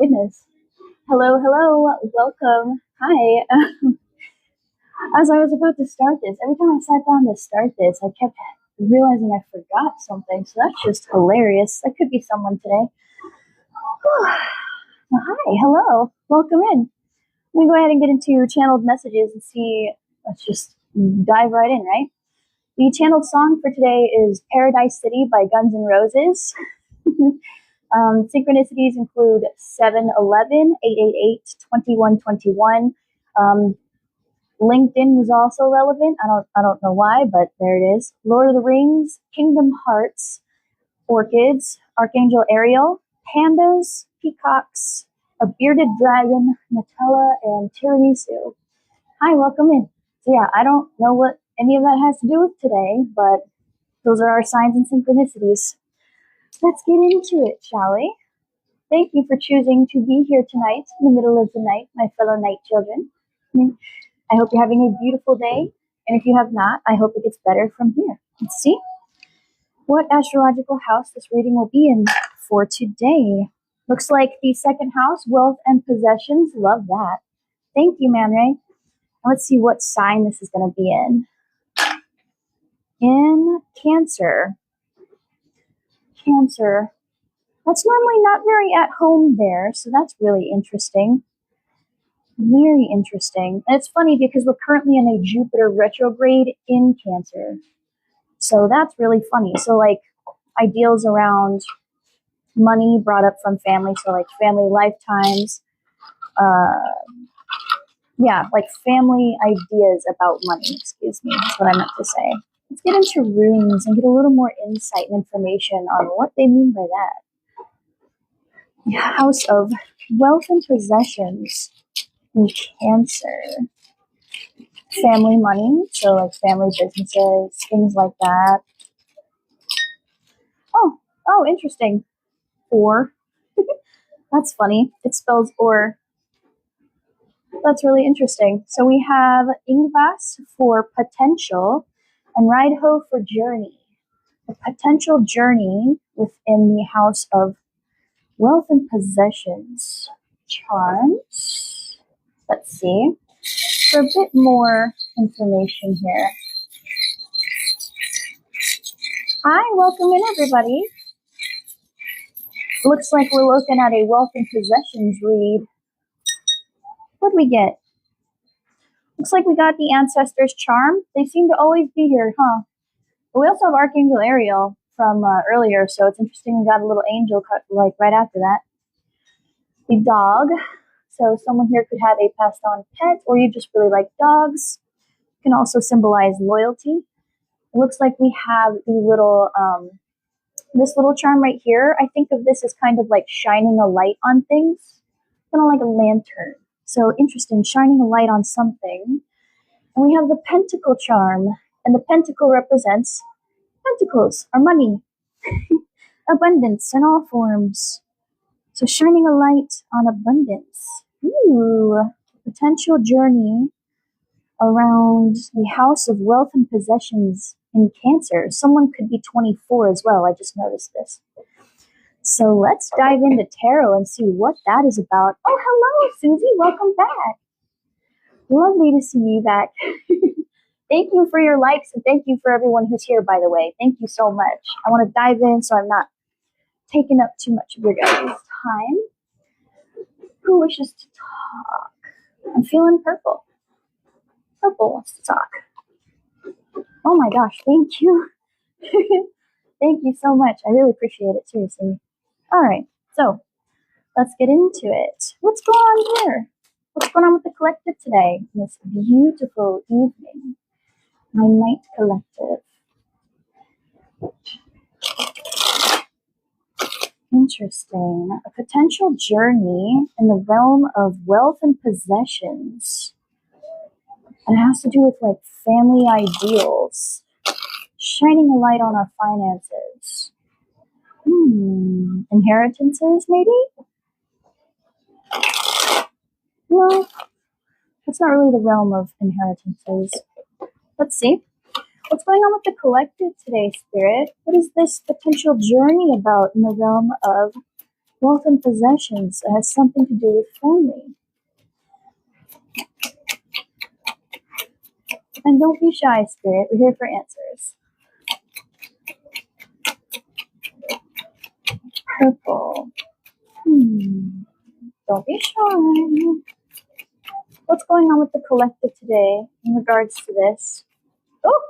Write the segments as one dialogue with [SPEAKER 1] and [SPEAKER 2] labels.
[SPEAKER 1] Goodness. Hello, hello, welcome. Hi. As I was about to start this, every time I sat down to start this, I kept realizing I forgot something. So that's just hilarious. That could be someone today. Well, hi, hello, welcome in. I'm going to go ahead and get into channeled messages and see. Let's just dive right in, right? The channeled song for today is Paradise City by Guns N' Roses. Synchronicities include 7-11, 888, 2121. LinkedIn was also relevant. I don't know why, but there it is. Lord of the Rings, Kingdom Hearts, orchids, Archangel Ariel, pandas, peacocks, a bearded dragon, Nutella, and tiramisu. Hi, welcome in. So yeah, I don't know what any of that has to do with today, but those are our signs and synchronicities. Let's get into it, shall we? Thank you for choosing to be here tonight in the middle of the night, my fellow night children. I hope you're having a beautiful day, and if you have not, I hope it gets better from here. Let's see what astrological house this reading will be in for today. Looks like the second house, wealth and possessions. Love that. Thank you, Man Ray. Let's see what sign this is going to be in. In Cancer. Cancer. That's normally not very at home there, so that's really interesting. Very interesting. And it's funny because we're currently in a Jupiter retrograde in Cancer. So that's really funny. So like ideals around money brought up from family, so like family lifetimes, like family ideas about money, excuse me, that's what I meant to say. Let's get into runes and get a little more insight and information on what they mean by that. The House of Wealth and Possessions in Cancer. Family money, so like family businesses, things like that. Oh, interesting. Or. That's funny. It spells or. That's really interesting. So we have Ingvas for potential and Rideho for journey. A potential journey within the House of Wealth and Possessions. Charms. Let's see. For a bit more information here. Hi, welcome in everybody. Looks like we're looking at a wealth and possessions read. What'd we get? Looks like we got the Ancestors Charm. They seem to always be here, huh? But we also have Archangel Ariel from earlier, so it's interesting we got a little angel cut like right after that. The dog. So someone here could have a passed on pet, or you just really like dogs. It can also symbolize loyalty. It looks like we have the little this little charm right here. I think of this as kind of like shining a light on things, kind of like a lantern. So interesting, shining a light on something. And we have the Pentacle charm, and the pentacle represents pentacles, our money, abundance in all forms. So shining a light on abundance. Ooh, potential journey around the House of Wealth and Possessions in Cancer. Someone could be 24 as well. I just noticed this. So let's dive into tarot and see what that is about. Oh, hello, Susie. Welcome back. Lovely to see you back. Thank you for your likes, and thank you for everyone who's here, by the way. Thank you so much. I want to dive in so I'm not taking up too much of your guys' time. Who wishes to talk? I'm feeling purple. Purple wants to talk. Oh my gosh, thank you. Thank you so much. I really appreciate it, seriously. All right, so let's get into it. What's going on here? What's going on with the collective today? This beautiful evening. My night collective. Interesting. A potential journey in the realm of wealth and possessions. And it has to do with like family ideals. Shining a light on our finances. Inheritances, maybe? No, that's not really the realm of inheritances. Let's see. What's going on with the collective today, Spirit? What is this potential journey about in the realm of Wealth and possessions has something to do with family. And don't be shy, Spirit. We're here for answers. Purple. Don't be shy. What's going on with the collective today in regards to this? Oh,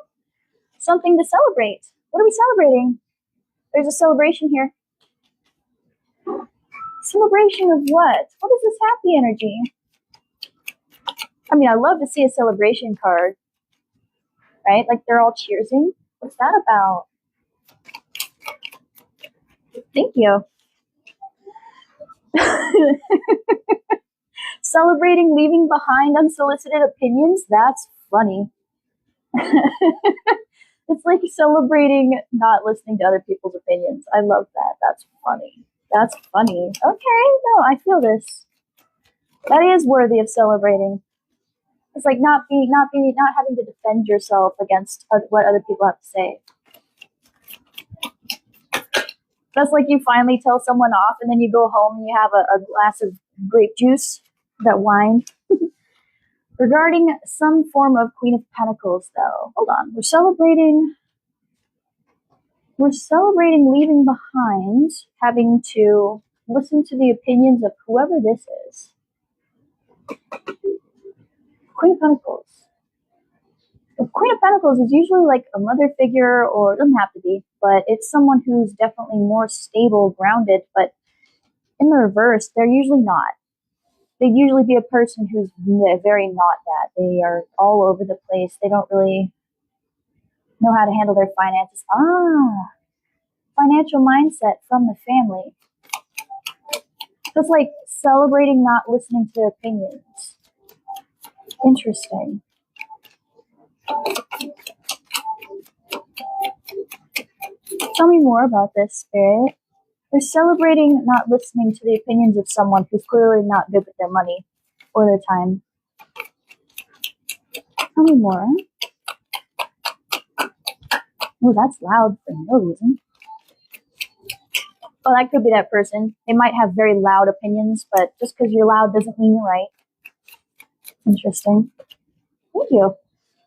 [SPEAKER 1] something to celebrate. What are we celebrating? There's a celebration here. Celebration of what? What is this happy energy? I mean, I love to see a celebration card, right? Like they're all cheersing. What's that about? Thank you. Celebrating leaving behind unsolicited opinions? That's funny. It's like celebrating not listening to other people's opinions. I love that. That's funny. That's funny. Okay, no, I feel this. That is worthy of celebrating. It's like not having to defend yourself against what other people have to say. That's like you finally tell someone off and then you go home and you have a glass of grape juice, that wine. Regarding some form of Queen of Pentacles, though. Hold on. We're celebrating leaving behind, having to listen to the opinions of whoever this is. Queen of Pentacles. The Queen of Pentacles is usually like a mother figure, or it doesn't have to be, but it's someone who's definitely more stable, grounded, but in the reverse, they're usually not. They usually be a person who's very not that. They are all over the place. They don't really know how to handle their finances. Financial mindset from the family. So it's like celebrating not listening to their opinions. Interesting. Tell me more about this, Spirit. They're celebrating not listening to the opinions of someone who's clearly not good with their money or their time. Tell me more. Oh, that's loud for no reason. Oh, that could be that person. They might have very loud opinions, but just because you're loud doesn't mean you're right. Interesting. Thank you.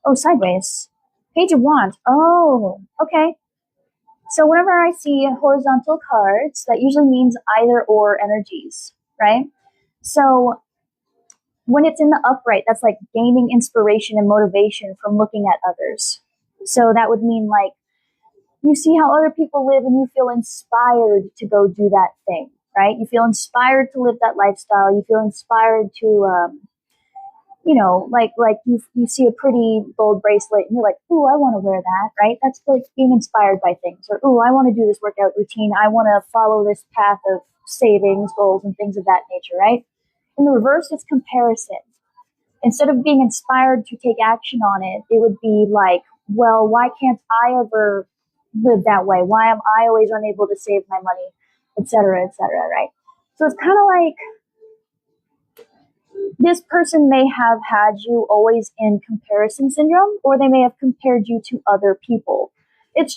[SPEAKER 1] Oh, sideways. Page of Wands. Oh, okay. So whenever I see horizontal cards, that usually means either or energies, right? So when it's in the upright, that's like gaining inspiration and motivation from looking at others. So that would mean like you see how other people live and you feel inspired to go do that thing, right? You feel inspired to live that lifestyle. You feel inspired to, like you see a pretty gold bracelet and you're like, ooh, I want to wear that, right? That's like being inspired by things. Or, ooh, I want to do this workout routine. I want to follow this path of savings goals and things of that nature, right? In the reverse, it's comparison. Instead of being inspired to take action on it, it would be like, well, why can't I ever live that way? Why am I always unable to save my money, et cetera, right? So it's kind of like this person may have had you always in comparison syndrome, or they may have compared you to other people. It's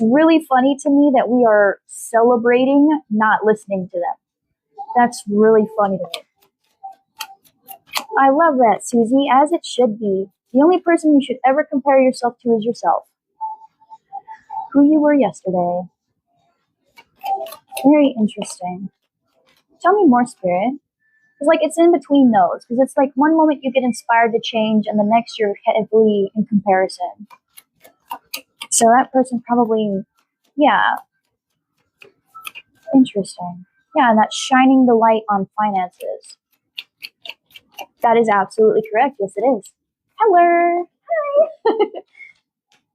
[SPEAKER 1] really funny to me that we are celebrating not listening to them. That's really funny to me. I love that, Susie, as it should be. The only person you should ever compare yourself to is yourself. Who you were yesterday. Very interesting. Tell me more, Spirit. It's like it's in between those, because it's like one moment you get inspired to change and the next you're heavily in comparison. So that person probably, yeah. Interesting. Yeah, and that's shining the light on finances. That is absolutely correct. Yes, it is. Hello. Hi.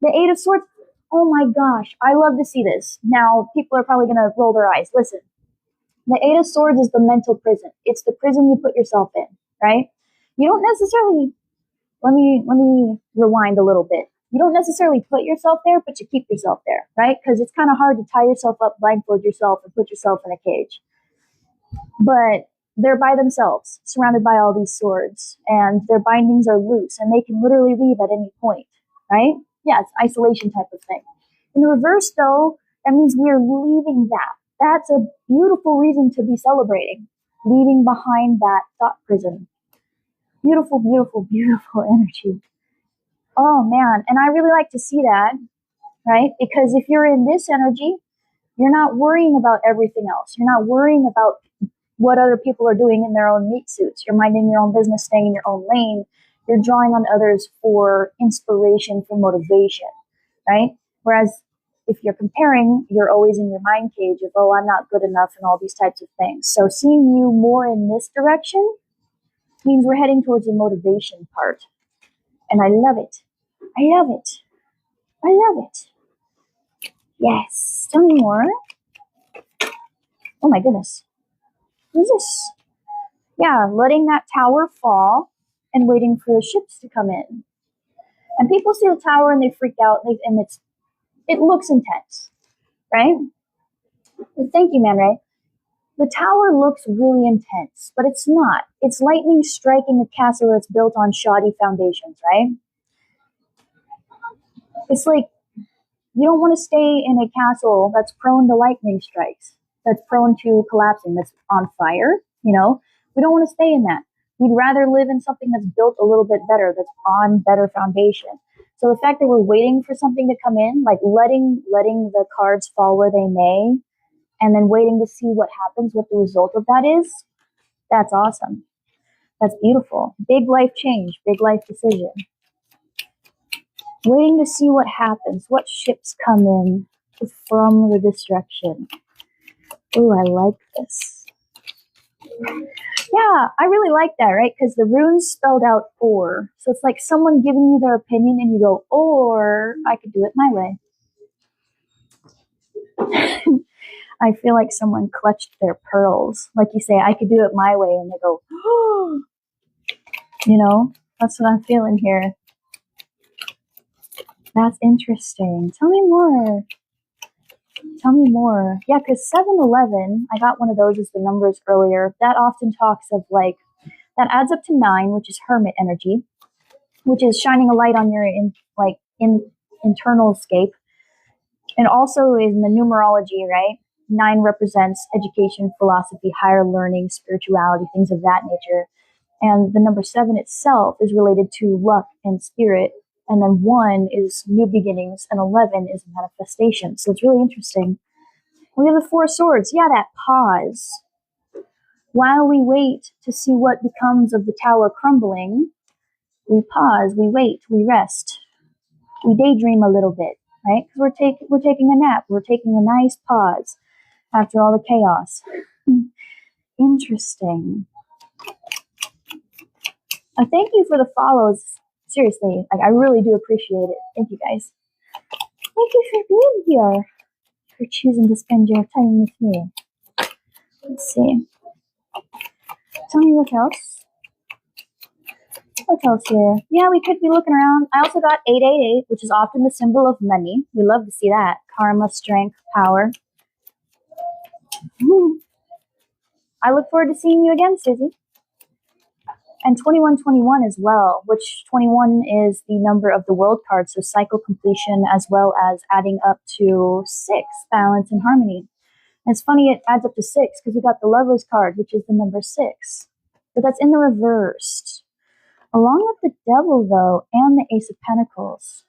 [SPEAKER 1] The Eight of Swords. Oh my gosh, I love to see this. Now, people are probably going to roll their eyes. Listen. The Eight of Swords is the mental prison. It's the prison you put yourself in, right? You don't necessarily, let me rewind a little bit. You don't necessarily put yourself there, but you keep yourself there, right? Because it's kind of hard to tie yourself up, blindfold yourself, and put yourself in a cage. But they're by themselves, surrounded by all these swords, and their bindings are loose, and they can literally leave at any point, right? Yeah, it's isolation type of thing. In the reverse, though, that means we're leaving that. That's a beautiful reason to be celebrating, leaving behind that thought prison. Beautiful, beautiful, beautiful energy. Oh man, and I really like to see that, right? Because if you're in this energy, you're not worrying about everything else. You're not worrying about what other people are doing in their own meat suits. You're minding your own business, staying in your own lane. You're drawing on others for inspiration, for motivation, right? Whereas if you're comparing, you're always in your mind cage of, oh, I'm not good enough and all these types of things. So seeing you more in this direction means we're heading towards the motivation part. And I love it. I love it. I love it. Yes. Tell me more. Oh my goodness. What is this? Yeah, letting that tower fall and waiting for the ships to come in. And people see the tower and they freak out and it looks intense, right? Thank you, Man Ray. The tower looks really intense, but it's not. It's lightning striking a castle that's built on shoddy foundations, right? It's like you don't want to stay in a castle that's prone to lightning strikes, that's prone to collapsing, that's on fire, you know? We don't want to stay in that. We'd rather live in something that's built a little bit better, that's on better foundation. So the fact that we're waiting for something to come in, like letting the cards fall where they may, and then waiting to see what happens, what the result of that is, that's awesome. That's beautiful. Big life change, big life decision. Waiting to see what happens, what ships come in from the destruction. Ooh, I like this. Yeah, I really like that, right? Because the runes spelled out or. So it's like someone giving you their opinion and you go, or I could do it my way. I feel like someone clutched their pearls. Like you say, I could do it my way. And they go, oh, you know, that's what I'm feeling here. That's interesting. Tell me more. Tell me more. Yeah, because 7-11, I got one of those as the numbers earlier. That often talks of like, that adds up to 9, which is hermit energy, which is shining a light on your internal scape. And also in the numerology, right? 9 represents education, philosophy, higher learning, spirituality, things of that nature. And the number 7 itself is related to luck and spirit. And then 1 is new beginnings, and 11 is manifestation. So it's really interesting. We have the 4 swords. Yeah, that pause. While we wait to see what becomes of the tower crumbling, we pause, we wait, we rest. We daydream a little bit, right? Because we're taking a nap. We're taking a nice pause after all the chaos. Interesting. Thank you for the follows. Seriously, like I really do appreciate it. Thank you guys. Thank you for being here, for choosing to spend your time with me. Let's see. Tell me what else. What else here? Yeah, we could be looking around. I also got 888, which is often the symbol of money. We love to see that. Karma, strength, power. I look forward to seeing you again, Susie. And 2121 as well, which 21 is the number of the world card, so cycle completion as well as adding up to 6, balance and harmony. And it's funny it adds up to 6 because we got the Lover's card, which is the number 6. But that's in the reversed. Along with the Devil, though, and the Ace of Pentacles.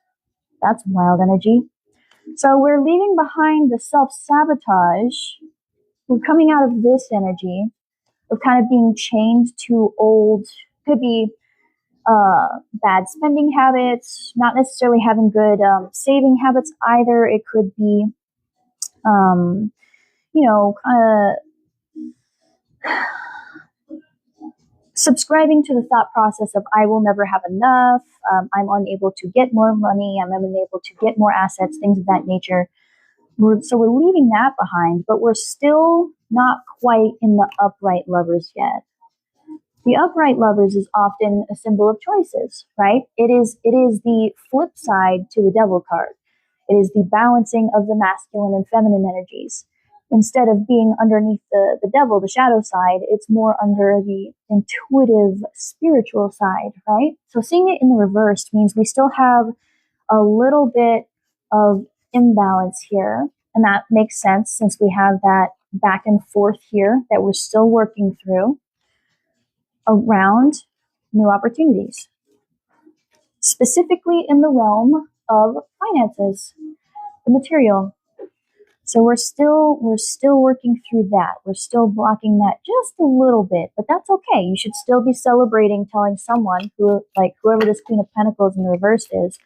[SPEAKER 1] That's wild energy. So we're leaving behind the self-sabotage. We're coming out of this energy of kind of being chained to old, could be bad spending habits, not necessarily having good saving habits either. It could be, kind of subscribing to the thought process of I will never have enough, I'm unable to get more money, I'm unable to get more assets, things of that nature. So we're leaving that behind, but we're still not quite in the upright lovers yet. The upright lovers is often a symbol of choices, right? It is the flip side to the Devil card. It is the balancing of the masculine and feminine energies. Instead of being underneath the Devil, the shadow side, it's more under the intuitive, spiritual side, right? So seeing it in the reverse means we still have a little bit of imbalance here. And that makes sense since we have that back and forth here that we're still working through around new opportunities, specifically in the realm of finances, the material. So we're still working through that. We're still blocking that just a little bit, but that's okay. You should still be celebrating, telling someone who, like whoever this Queen of Pentacles in reverse is,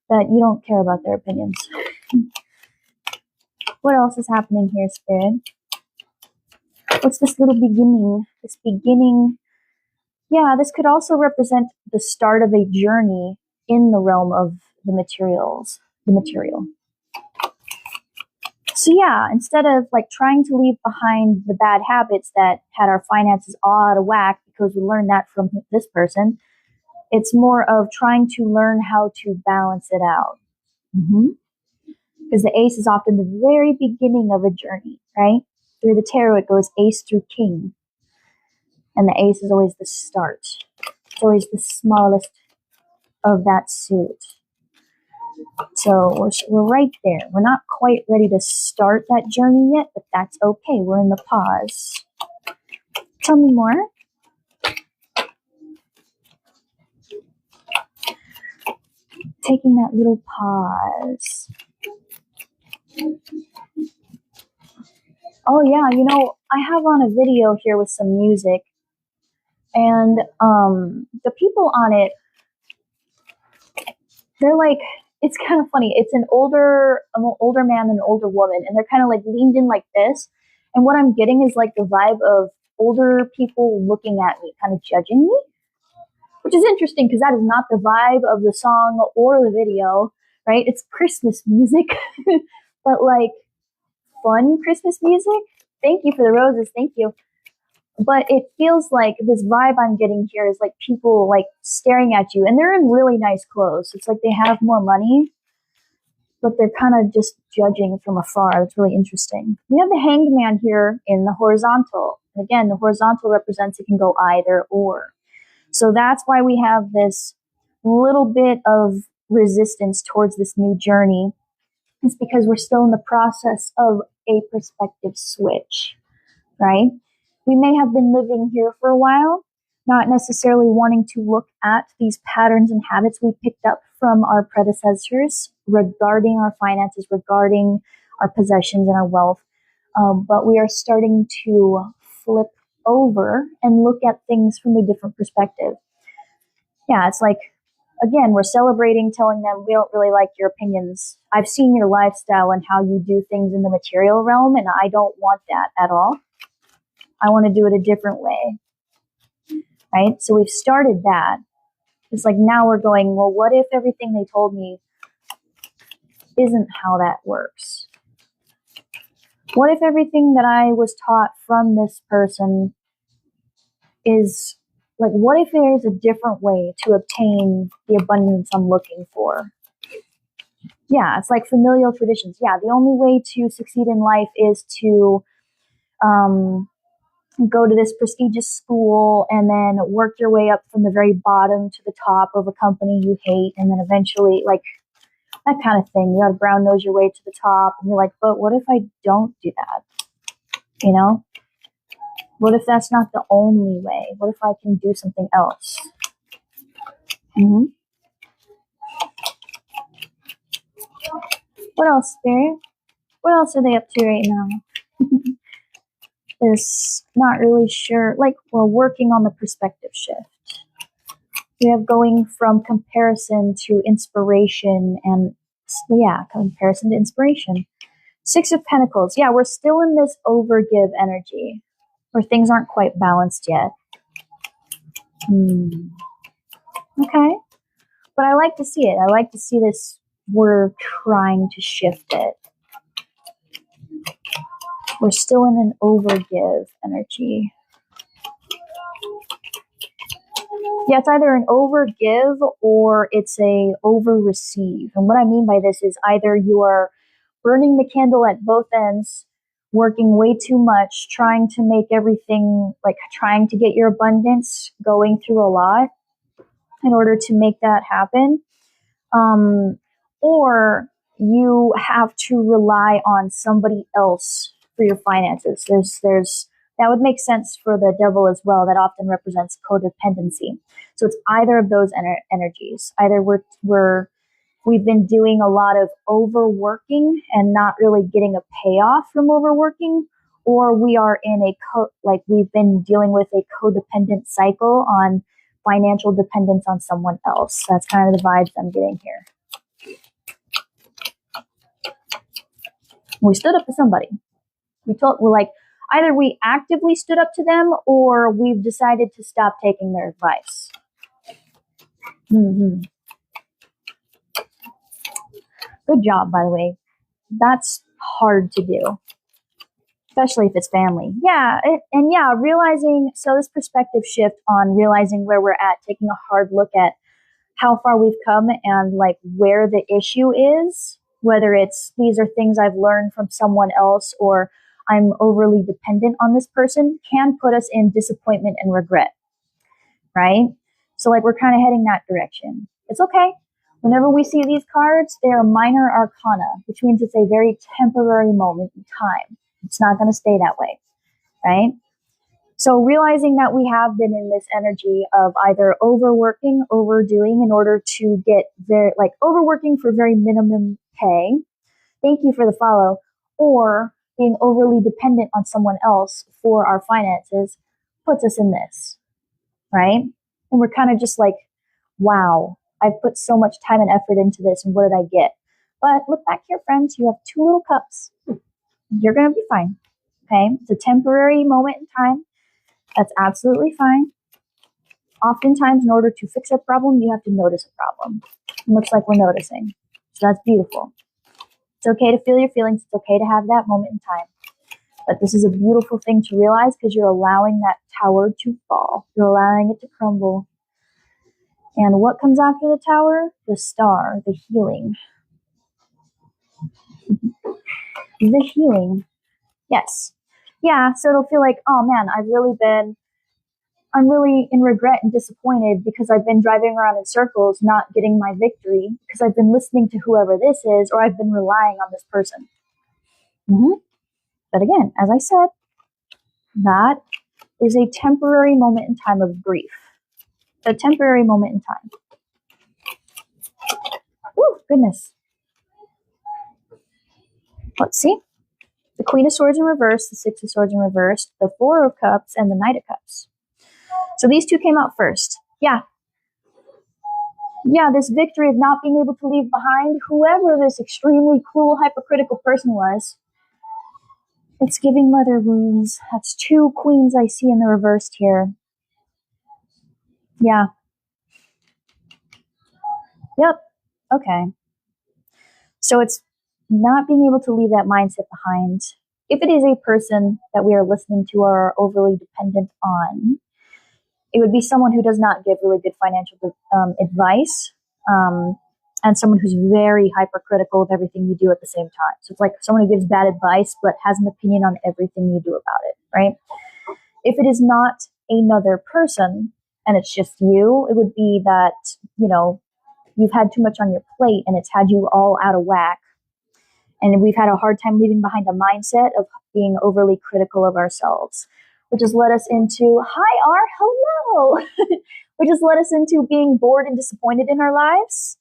[SPEAKER 1] that you don't care about their opinions. What else is happening here, Spirit? What's this little beginning? This beginning, yeah, this could also represent the start of a journey in the realm of the material. So yeah, instead of like trying to leave behind the bad habits that had our finances all out of whack because we learned that from this person, it's more of trying to learn how to balance it out. Because the ace is often the very beginning of a journey, right? Through the tarot, it goes ace through king. And the ace is always the start. It's always the smallest of that suit. So we're right there. We're not quite ready to start that journey yet, but that's okay. We're in the pause. Tell me more. Taking that little pause. Oh yeah, you know, I have on a video here with some music, and the people on it, they're like, it's kind of funny. It's an older man and an older woman, and they're kind of like leaned in like this. And what I'm getting is like the vibe of older people looking at me, kind of judging me, which is interesting because that is not the vibe of the song or the video, right? It's Christmas music, but like fun Christmas music. Thank you for the roses. Thank you. But it feels like this vibe I'm getting here is like people like staring at you, and they're in really nice clothes. It's like they have more money, but they're kind of just judging from afar. It's really interesting. We have the Hanged Man here in the horizontal. And again, the horizontal represents it can go either or. So that's why we have this little bit of resistance towards this new journey. It's because we're still in the process of a perspective switch, right? We may have been living here for a while, not necessarily wanting to look at these patterns and habits we picked up from our predecessors regarding our finances, regarding our possessions and our wealth. But we are starting to flip over and look at things from a different perspective. Yeah, it's like, again, we're celebrating, telling them we don't really like your opinions. I've seen your lifestyle and how you do things in the material realm, and I don't want that at all. I want to do it a different way, right? So we've started that. It's like now we're going, well, what if everything they told me isn't how that works? What if everything that I was taught from this person is like, what if there's a different way to obtain the abundance I'm looking for? Yeah, it's like familial traditions. Yeah, the only way to succeed in life is to go to this prestigious school and then work your way up from the very bottom to the top of a company you hate, and then eventually, like, that kind of thing. You gotta brown nose your way to the top, and you're like, but what if I don't do that? You know? What if that's not the only way? What if I can do something else? What else, Spirit? What else are they up to right now? Is not really sure. Like, we're working on the perspective shift. We have going from comparison to inspiration, and yeah, comparison to inspiration. Six of Pentacles. Yeah, we're still in this overgive energy where things aren't quite balanced yet. Okay. But I like to see it. I like to see this. We're trying to shift it. We're still in an overgive energy. Yeah, it's either an overgive or it's a over-receive. And what I mean by this is either you are burning the candle at both ends, working way too much, trying to make everything, like trying to get your abundance, going through a lot in order to make that happen. Or you have to rely on somebody else for your finances. There's that would make sense for the devil as well. That often represents codependency. So it's either of those energies. Either we've been doing a lot of overworking and not really getting a payoff from overworking, or we are in we've been dealing with a codependent cycle on financial dependence on someone else. That's kind of the vibes I'm getting here. We stood up to somebody. We're like, either we actively stood up to them or we've decided to stop taking their advice. Mm-hmm. Good job, by the way. That's hard to do, especially if it's family. Yeah, realizing, so this perspective shift on realizing where we're at, taking a hard look at how far we've come and like where the issue is, whether it's these are things I've learned from someone else or I'm overly dependent on this person, can put us in disappointment and regret, right? So like we're kind of heading that direction. It's okay. Whenever we see these cards, they are minor arcana, which means it's a very temporary moment in time. It's not going to stay that way, right? So realizing that we have been in this energy of either overworking, overdoing in order to get overworking for very minimum pay. Thank you for the follow. Or being overly dependent on someone else for our finances puts us in this, right? And we're kind of just like, wow, I've put so much time and effort into this, and what did I get? But look back here, friends. You have 2 little cups. You're going to be fine, okay? It's a temporary moment in time. That's absolutely fine. Oftentimes, in order to fix a problem, you have to notice a problem. It looks like we're noticing. So that's beautiful. It's okay to feel your feelings. It's okay to have that moment in time. But this is a beautiful thing to realize because you're allowing that tower to fall. You're allowing it to crumble. And what comes after the tower? The star, the healing. The healing. Yes. Yeah, so it'll feel like, oh man, I'm really in regret and disappointed because I've been driving around in circles, not getting my victory because I've been listening to whoever this is, or I've been relying on this person. Mm-hmm. But again, as I said, that is a temporary moment in time of grief. A temporary moment in time. Woo, goodness. Let's see. The Queen of Swords in reverse, the Six of Swords in reverse, the Four of Cups, and the Knight of Cups. So these 2 came out first. Yeah, this victory of not being able to leave behind whoever this extremely cruel, hypocritical person was. It's giving mother wounds. That's 2 queens I see in the reversed here. Yeah. Yep. Okay. So it's not being able to leave that mindset behind. If it is a person that we are listening to or are overly dependent on, it would be someone who does not give really good financial advice, and someone who's very hypercritical of everything you do at the same time. So it's like someone who gives bad advice but has an opinion on everything you do about it, right? If it is not another person and it's just you, it would be that, you've had too much on your plate and it's had you all out of whack. And we've had a hard time leaving behind a mindset of being overly critical of ourselves, which has led us into, hi, R, hello, which has led us into being bored and disappointed in our lives.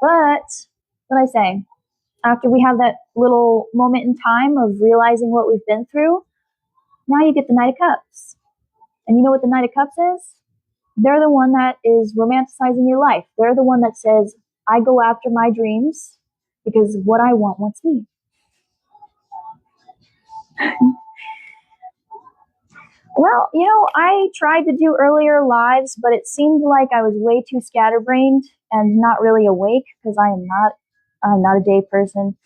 [SPEAKER 1] But what I say, after we have that little moment in time of realizing what we've been through, now you get the Knight of Cups. And you know what the Knight of Cups is? They're the one that is romanticizing your life. They're the one that says, I go after my dreams because what I want wants me. Well, I tried to do earlier lives, but it seemed like I was way too scatterbrained and not really awake because I'm not a day person.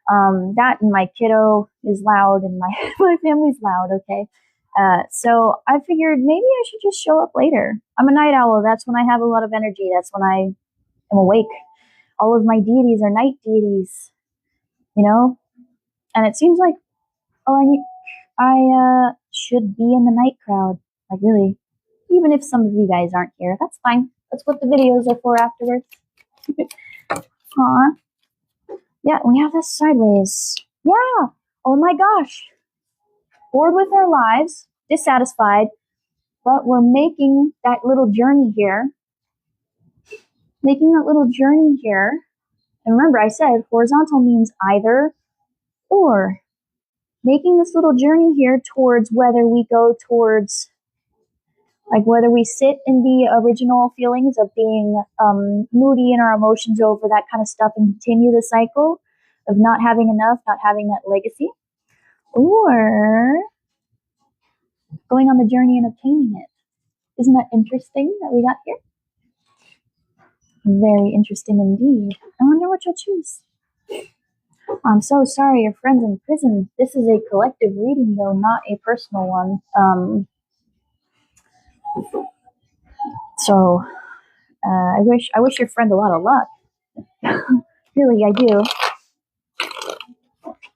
[SPEAKER 1] That and my kiddo is loud and my family's loud. Okay. So I figured maybe I should just show up later. I'm a night owl. That's when I have a lot of energy. That's when I am awake. All of my deities are night deities, and it seems like, I should be in the night crowd. Like really, even if some of you guys aren't here, that's fine. That's what the videos are for afterwards. Aw. Yeah, we have this sideways. Yeah. Oh my gosh. bored with our lives, dissatisfied, but we're making that little journey here. Making that little journey here. And remember, I said horizontal means either or. Making this little journey here towards whether we go towards, like whether we sit in the original feelings of being moody in our emotions over that kind of stuff and continue the cycle of not having enough, not having that legacy, or going on the journey and obtaining it. Isn't that interesting that we got here? Very interesting indeed. I wonder what you'll choose. I'm so sorry your friend's in prison. This is a collective reading, though, not a personal one. So I wish your friend a lot of luck. Really, I do.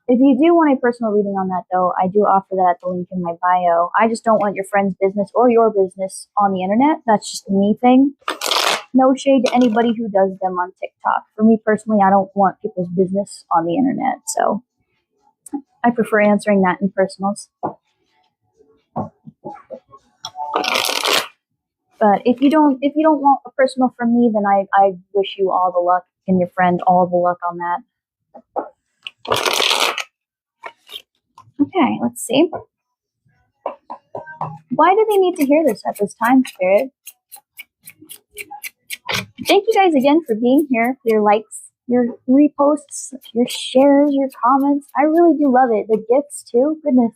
[SPEAKER 1] If you do want a personal reading on that, though, I do offer that at the link in my bio. I just don't want your friend's business or your business on the internet. That's just a me thing. No shade to anybody who does them on TikTok. For me personally, I don't want people's business on the internet, so I prefer answering that in personals. But if you don't want a personal from me, then I wish you all the luck and your friend all the luck on that. Okay, let's see. Why do they need to hear this at this time, Spirit? Thank you guys again for being here, for your likes, your reposts, your shares, your comments. I really do love it. The gifts too. Goodness.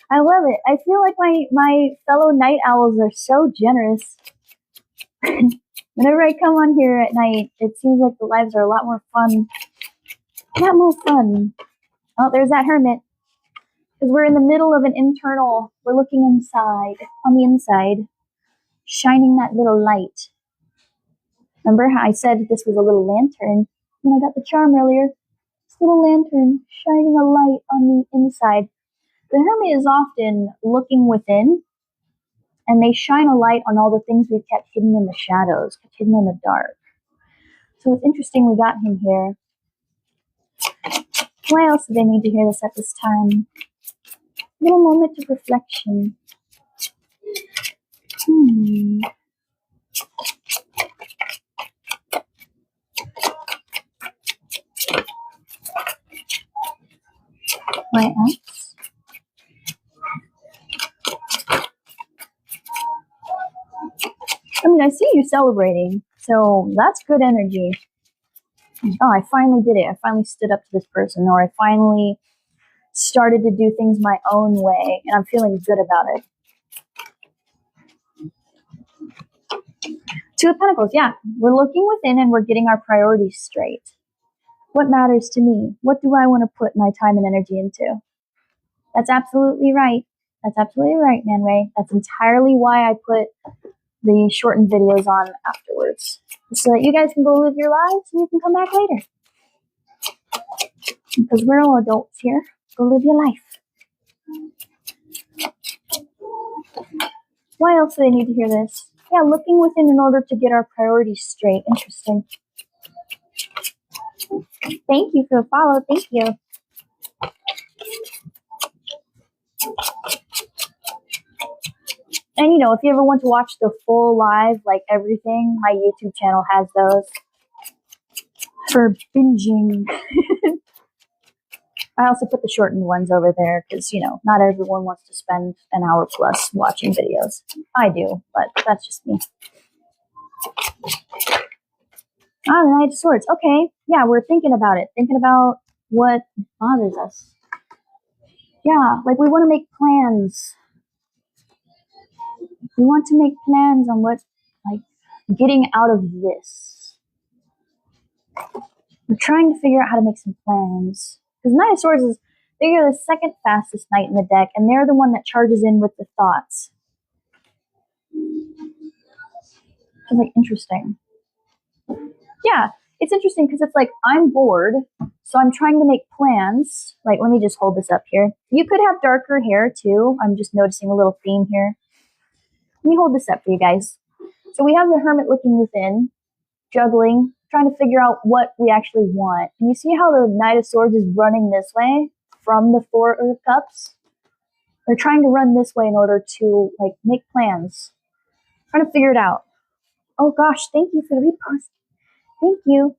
[SPEAKER 1] I love it. I feel like my fellow night owls are so generous. Whenever I come on here at night, it seems like the lives are a lot more fun. A lot more fun. Oh, there's that hermit. Because we're in the middle of an internal, we're looking inside, on the inside, shining that little light. Remember how I said this was a little lantern when I got the charm earlier? This little lantern shining a light on the inside. The hermit is often looking within, and they shine a light on all the things we've kept hidden in the shadows, kept hidden in the dark. So it's interesting we got him here. Why else do they need to hear this at this time? A little moment of reflection. Why else? I mean, I see you celebrating, so that's good energy. Oh, I finally did it. I finally stood up to this person, or I finally started to do things my own way, and I'm feeling good about it. Two of Pentacles, yeah. We're looking within and we're getting our priorities straight. What matters to me? What do I want to put my time and energy into? That's absolutely right. That's absolutely right, Man Ray. That's entirely why I put the shortened videos on afterwards, so that you guys can go live your lives and you can come back later. Because we're all adults here. Go live your life. Why else do they need to hear this? Yeah, looking within in order to get our priorities straight. Interesting. Thank you for the follow. Thank you. And, you know, if you ever want to watch the full live, like everything, my YouTube channel has those for binging. I also put the shortened ones over there because, you know, not everyone wants to spend an hour plus watching videos. I do, but that's just me. Ah, the Knight of Swords. Okay, yeah, we're thinking about it. Thinking about what bothers us. Yeah, like we want to make plans. We want to make plans on what, like, getting out of this. We're trying to figure out how to make some plans. Because Knight of Swords is, they're the second fastest knight in the deck, and they're the one that charges in with the thoughts. It's like interesting. Yeah, it's interesting because it's like I'm bored, so I'm trying to make plans. Like, let me just hold this up here. You could have darker hair too. I'm just noticing a little theme here. Let me hold this up for you guys. So we have the Hermit looking within, juggling, trying to figure out what we actually want. And you see how the Knight of Swords is running this way from the Four of Cups? They're trying to run this way in order to like make plans, trying to figure it out. Oh gosh, thank you for the repost. Thank you.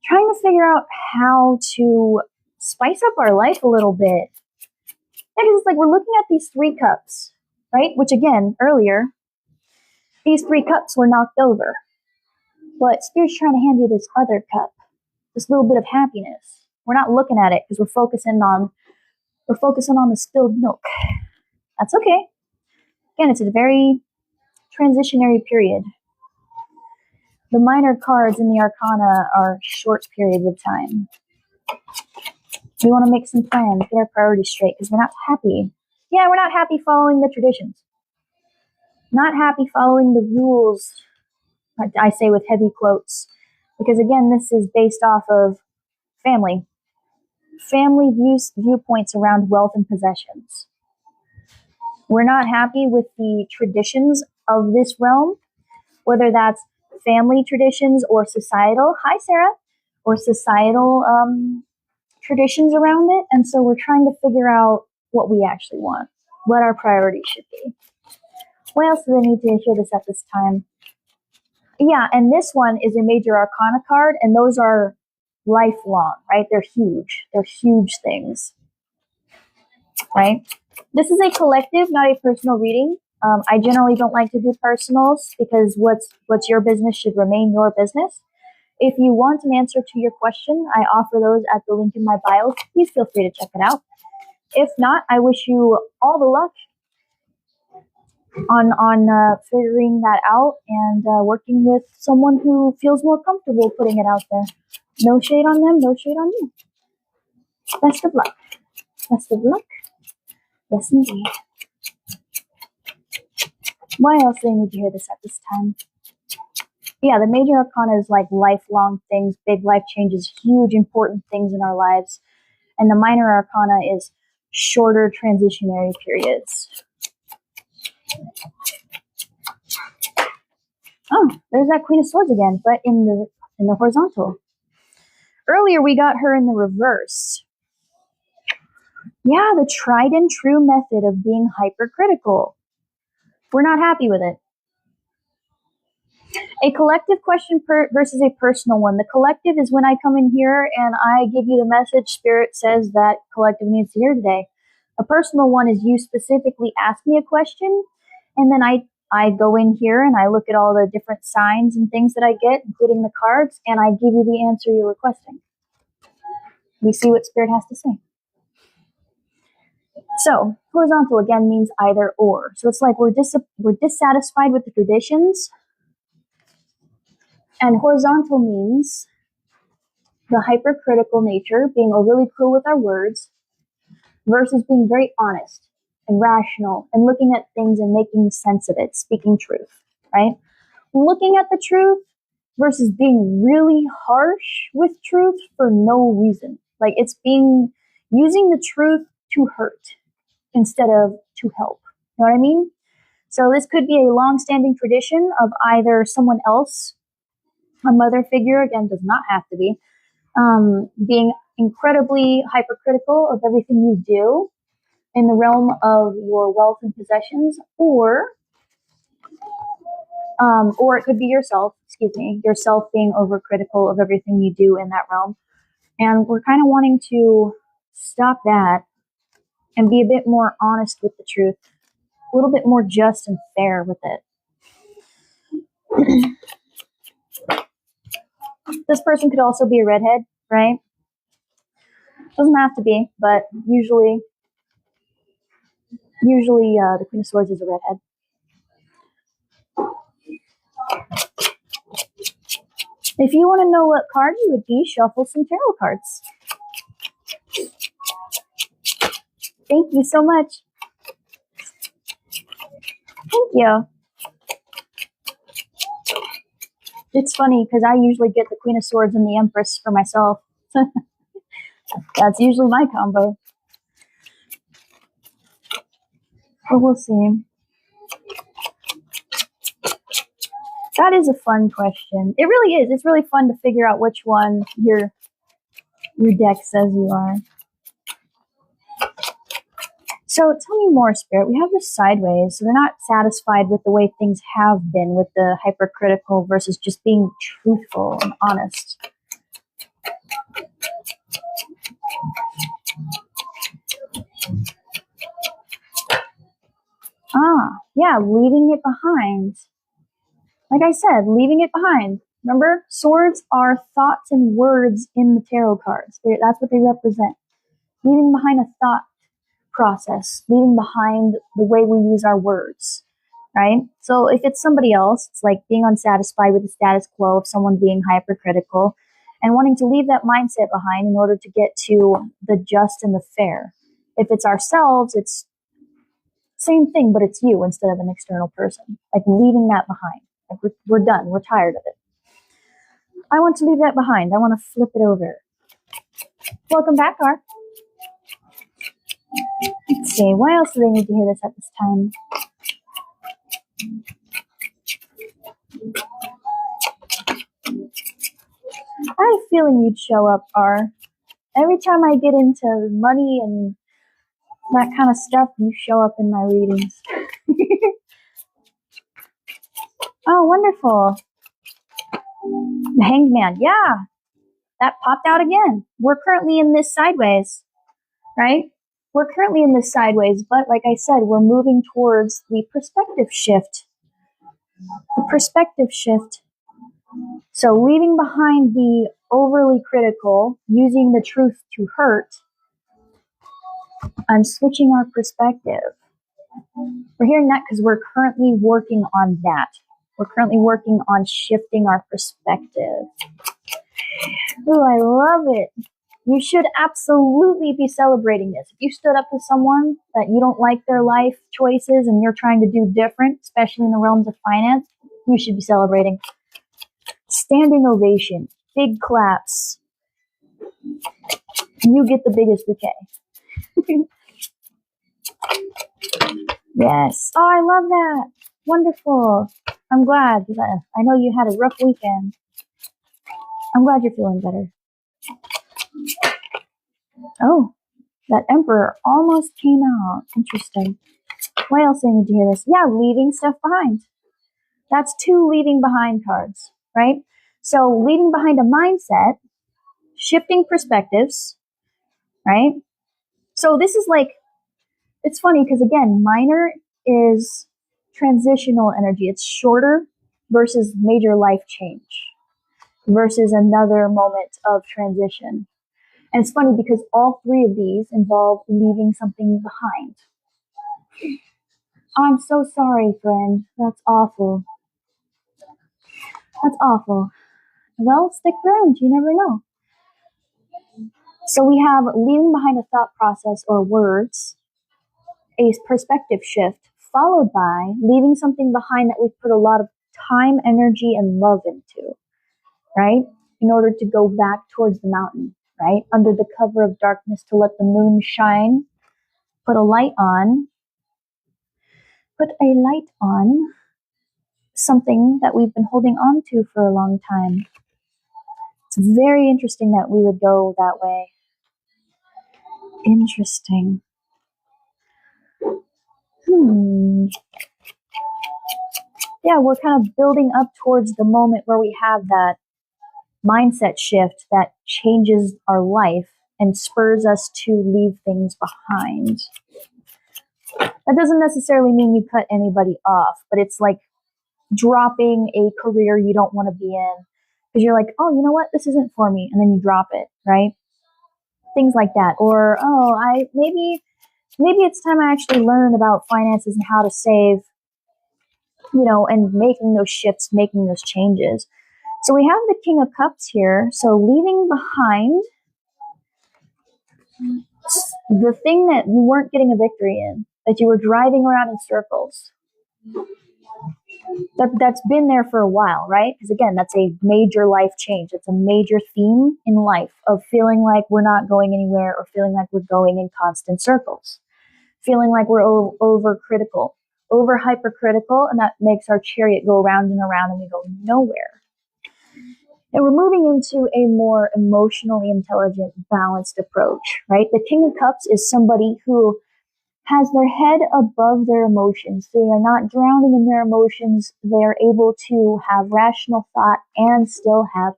[SPEAKER 1] Trying to figure out how to spice up our life a little bit. Yeah, because it's like we're looking at these 3 cups, right? Which again, earlier, these 3 cups were knocked over. But Spirit's trying to hand you this other cup, this little bit of happiness. We're not looking at it because we're focusing on the spilled milk. That's okay. Again, it's a very transitionary period. The minor cards in the Arcana are short periods of time. We want to make some plans, get our priorities straight, because we're not happy. Yeah, we're not happy following the traditions. Not happy following the rules, I say with heavy quotes. Because again, this is based off of family. Family viewpoints around wealth and possessions. We're not happy with the traditions of this realm, whether that's family traditions or societal, hi Sarah, or societal traditions around it. And so we're trying to figure out what we actually want, what our priorities should be. Why else do they need to hear this at this time? Yeah, and this one is a major arcana card, and those are lifelong, right? They're huge. They're huge things, right? This is a collective, not a personal reading. I generally don't like to do personals because what's your business should remain your business. If you want an answer to your question, I offer those at the link in my bio. Please feel free to check it out. If not, I wish you all the luck on figuring that out and working with someone who feels more comfortable putting it out there. No shade on them, no shade on you. Best of luck. Best of luck. Yes, indeed. Why else do they need to hear this at this time? Yeah, the major arcana is like lifelong things, big life changes, huge important things in our lives. And the minor arcana is shorter transitionary periods. Oh, there's that Queen of Swords again, but in the horizontal. Earlier we got her in the reverse. Yeah, the tried and true method of being hypercritical. We're not happy with it. A collective question versus a personal one. The collective is when I come in here and I give you the message Spirit says that collective needs to hear today. A personal one is you specifically ask me a question, and then I go in here and I look at all the different signs and things that I get, including the cards, and I give you the answer you're requesting. We see what Spirit has to say. So, horizontal again means either or. So it's like we're dissatisfied with the traditions. And horizontal means the hypercritical nature, being overly cruel with our words, versus being very honest and rational and looking at things and making sense of it, speaking truth, right? Looking at the truth versus being really harsh with truth for no reason. Like it's using the truth to hurt instead of to help. You know what I mean? So this could be a long-standing tradition of either someone else, a mother figure, again, does not have to be, being incredibly hypercritical of everything you do in the realm of your wealth and possessions, or it could be yourself being overcritical of everything you do in that realm. And we're kind of wanting to stop that and be a bit more honest with the truth, a little bit more just and fair with it. This person could also be a redhead, right? Doesn't have to be, but usually the Queen of Swords is a redhead. If you want to know what card you would be, shuffle some tarot cards. Thank you so much. Thank you. It's funny because I usually get the Queen of Swords and the Empress for myself. That's usually my combo. But we'll see. That is a fun question. It really is. It's really fun to figure out which one your deck says you are. So tell me more, Spirit. We have this sideways. So they're not satisfied with the way things have been with the hypercritical versus just being truthful and honest. Yeah, leaving it behind. Like I said, leaving it behind. Remember, swords are thoughts and words in the tarot cards. That's what they represent. Leaving behind a thought process, leaving behind the way we use our words, right? So if it's somebody else, it's like being unsatisfied with the status quo of someone being hypercritical and wanting to leave that mindset behind in order to get to the just and the fair. If it's ourselves, it's same thing, but it's you instead of an external person. Like leaving that behind. Like we're done. We're tired of it. I want to leave that behind. I want to flip it over. Welcome back, Gar. Let's see. Why else do they need to hear this at this time? I had a feeling you'd show up, R. Every time I get into money and that kind of stuff, you show up in my readings. Oh, wonderful. The Hanged Man. Yeah, that popped out again. We're currently in this sideways, right? We're currently in this sideways, but like I said, we're moving towards the perspective shift. The perspective shift. So leaving behind the overly critical, using the truth to hurt, and switching our perspective. We're hearing that because we're currently working on that. We're currently working on shifting our perspective. Ooh, I love it. You should absolutely be celebrating this. If you stood up to someone that you don't like their life choices and you're trying to do different, especially in the realms of finance, you should be celebrating. Standing ovation, big claps. You get the biggest bouquet. Yes. Oh, I love that. Wonderful. I'm glad. I know you had a rough weekend. I'm glad you're feeling better. Oh, that Emperor almost came out. Interesting. Why else do I need to hear this? Yeah, leaving stuff behind. That's 2 leaving behind cards, right? So leaving behind a mindset, shifting perspectives, right? So this is like, it's funny because again, minor is transitional energy. It's shorter versus major life change versus another moment of transition. And it's funny because all 3 of these involve leaving something behind. I'm so sorry, friend. That's awful. That's awful. Well, stick around. You never know. So we have leaving behind a thought process or words, a perspective shift, followed by leaving something behind that we've put a lot of time, energy, and love into, right? In order to go back towards the mountain, right? Under the cover of darkness to let the moon shine, put a light on something that we've been holding on to for a long time. It's very interesting that we would go that way. Interesting. Yeah, we're kind of building up towards the moment where we have that mindset shift that changes our life and spurs us to leave things behind. That doesn't necessarily mean you cut anybody off, but it's like dropping a career you don't want to be in because you're like, oh, you know what? This isn't for me. And then you drop it, right? Things like that. Or, oh, maybe it's time I actually learn about finances and how to save, and making those shifts, making those changes. So we have the King of Cups here. So leaving behind the thing that you weren't getting a victory in, that you were driving around in circles. That's been there for a while, right? Because again, that's a major life change. It's a major theme in life of feeling like we're not going anywhere or feeling like we're going in constant circles. Feeling like we're over critical, over hypercritical, and that makes our chariot go round and around and we go nowhere. And we're moving into a more emotionally intelligent, balanced approach, right? The King of Cups is somebody who has their head above their emotions. They are not drowning in their emotions. They are able to have rational thought and still have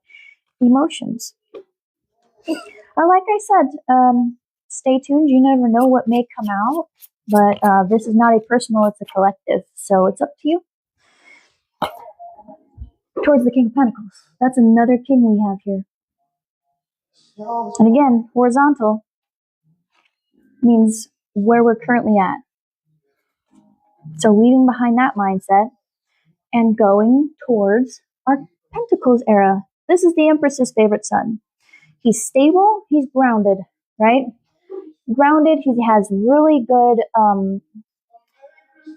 [SPEAKER 1] emotions. Like I said, stay tuned. You never know what may come out, but this is not a personal, it's a collective. So it's up to you. Towards the King of Pentacles. That's another king we have here. And again, horizontal means where we're currently at. So leaving behind that mindset and going towards our Pentacles era. This is the Empress's favorite son. He's stable, he's grounded, right? Grounded, he has really good,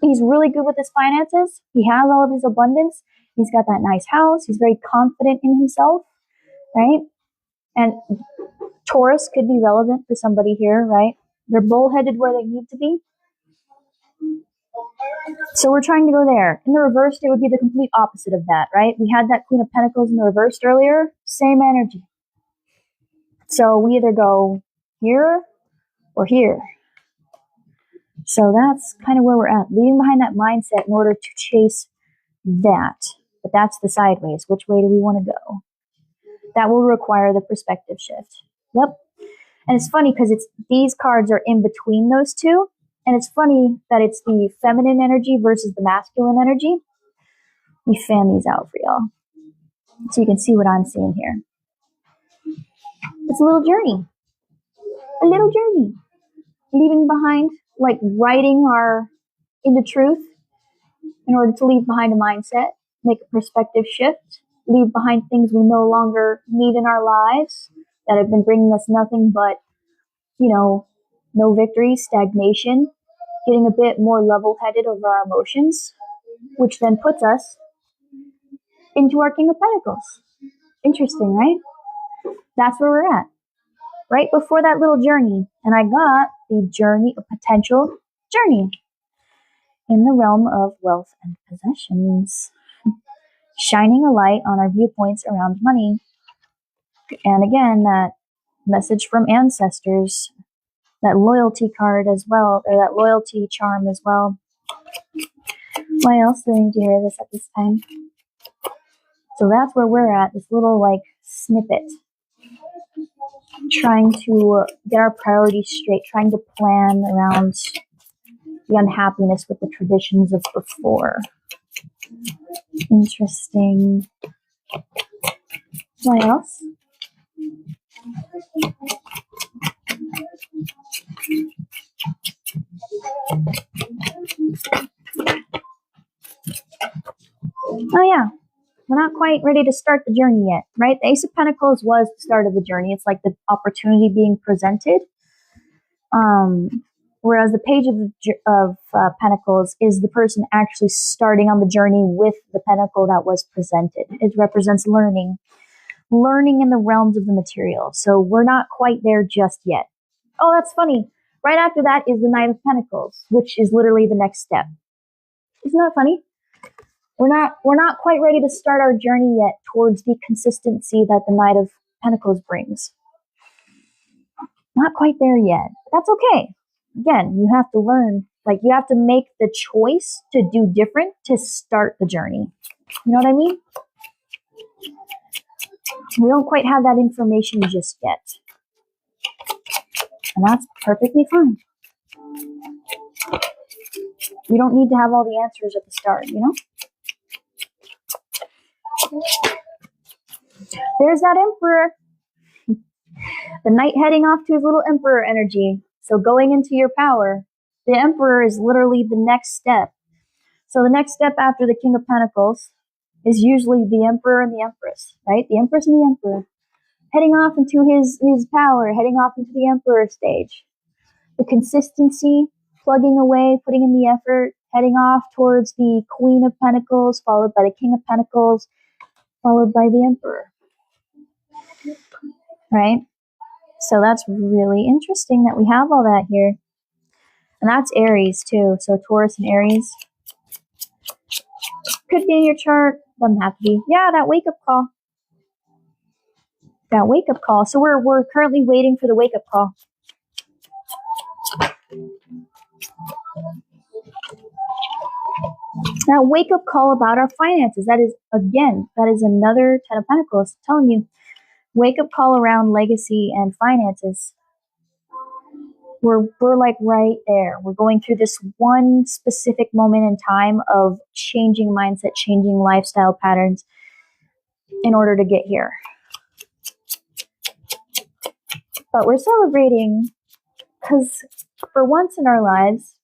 [SPEAKER 1] he's really good with his finances. He has all of his abundance. He's got that nice house. He's very confident in himself, right? And Taurus could be relevant for somebody here, right? They're bullheaded where they need to be. So we're trying to go there. In the reversed, it would be the complete opposite of that, right? We had that Queen of Pentacles in the reversed earlier. Same energy. So we either go here or here. So that's kind of where we're at. Leaving behind that mindset in order to chase that. But that's the sideways. Which way do we want to go? That will require the perspective shift. Yep. And it's funny because these cards are in between those two. And it's funny that it's the feminine energy versus the masculine energy. Let me fan these out for y'all so you can see what I'm seeing here. It's a little journey. A little journey. Leaving behind, like writing into truth in order to leave behind a mindset, make a perspective shift, leave behind things we no longer need in our lives that have been bringing us nothing but, no victory, stagnation, getting a bit more level-headed over our emotions, which then puts us into our King of Pentacles. Interesting, right? That's where we're at. Right before that little journey. And I got the journey, a potential journey in the realm of wealth and possessions. Shining a light on our viewpoints around money. And again, that message from ancestors, that loyalty card as well, or that loyalty charm as well. Why else do I need to hear this at this time? So that's where we're at, this little snippet. Trying to get our priorities straight, trying to plan around the unhappiness with the traditions of before. Interesting. What else? Oh yeah, we're not quite ready to start the journey yet, right? The Ace of Pentacles was the start of the journey. It's like the opportunity being presented. Whereas the Page of Pentacles is the person actually starting on the journey with the pentacle that was presented. It represents learning in the realms of the material. So we're not quite there just yet. Oh, that's funny. Right after that is the Knight of Pentacles, which is literally the next step. Isn't that funny? We're not quite ready to start our journey yet towards the consistency that the Knight of Pentacles brings. Not quite there yet. That's okay. Again, you have to learn. You have to make the choice to do different to start the journey. You know what I mean? We don't quite have that information just yet. And that's perfectly fine. You don't need to have all the answers at the start, There's that Emperor. The Knight heading off to his little Emperor energy. So going into your power, the Emperor is literally the next step. So the next step after the King of Pentacles is usually the Emperor and the Empress, right? The Empress and the Emperor. Heading off into his power, heading off into the Emperor stage. The consistency, plugging away, putting in the effort, heading off towards the Queen of Pentacles, followed by the King of Pentacles, followed by the Emperor. Right? So that's really interesting that we have all that here. And that's Aries too. So Taurus and Aries. Could be in your chart. Doesn't have to be. Yeah, that wake-up call. That wake-up call. So we're currently waiting for the wake-up call. Now, wake up call about our finances. That is, again, that is another Ten of Pentacles telling you, wake up call around legacy and finances. We're like right there. We're going through this one specific moment in time of changing mindset, changing lifestyle patterns in order to get here. But we're celebrating because for once in our lives,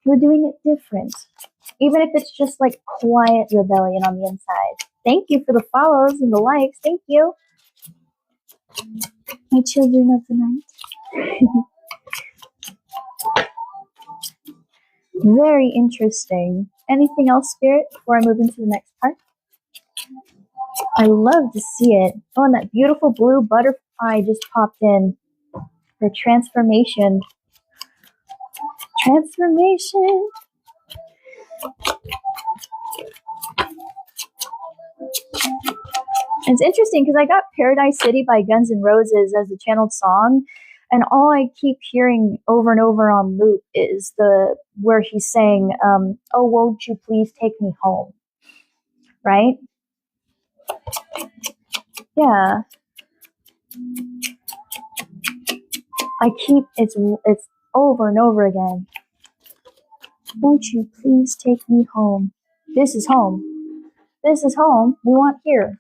[SPEAKER 1] we're doing it different. Even if it's just like quiet rebellion on the inside. Thank you for the follows and the likes. Thank you. My children of the night. Very interesting. Anything else, Spirit, before I move into the next part? I love to see it. Oh, and that beautiful blue butterfly just popped in for transformation. Transformation. It's interesting because I got Paradise City by Guns N' Roses as a channeled song, and all I keep hearing over and over on loop is where he's saying, oh, won't you please take me home? Right? Yeah. It's over and over again. Won't you please take me home? This is home. This is home. We want here.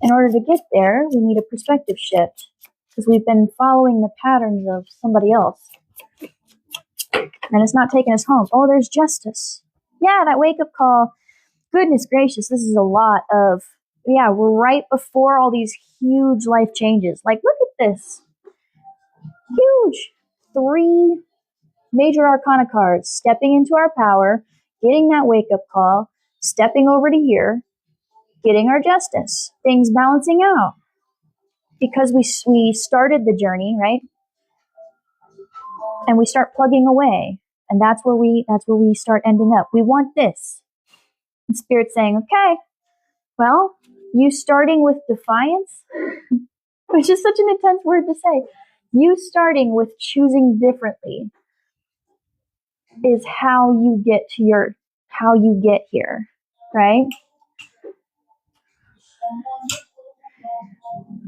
[SPEAKER 1] In order to get there, we need a perspective shift because we've been following the patterns of somebody else. And it's not taking us home. Oh, there's justice. Yeah, that wake-up call. Goodness gracious, this is a lot of, we're right before all these huge life changes. Like, look at this. Huge. 3 major arcana cards, stepping into our power, getting that wake-up call, stepping over to here, getting our justice, things balancing out. Because we started the journey, right? And we start plugging away. And that's where we start ending up. We want this. And Spirit's saying, okay, well, you starting with defiance, which is such an intense word to say. You starting with choosing differently is how you get here, right?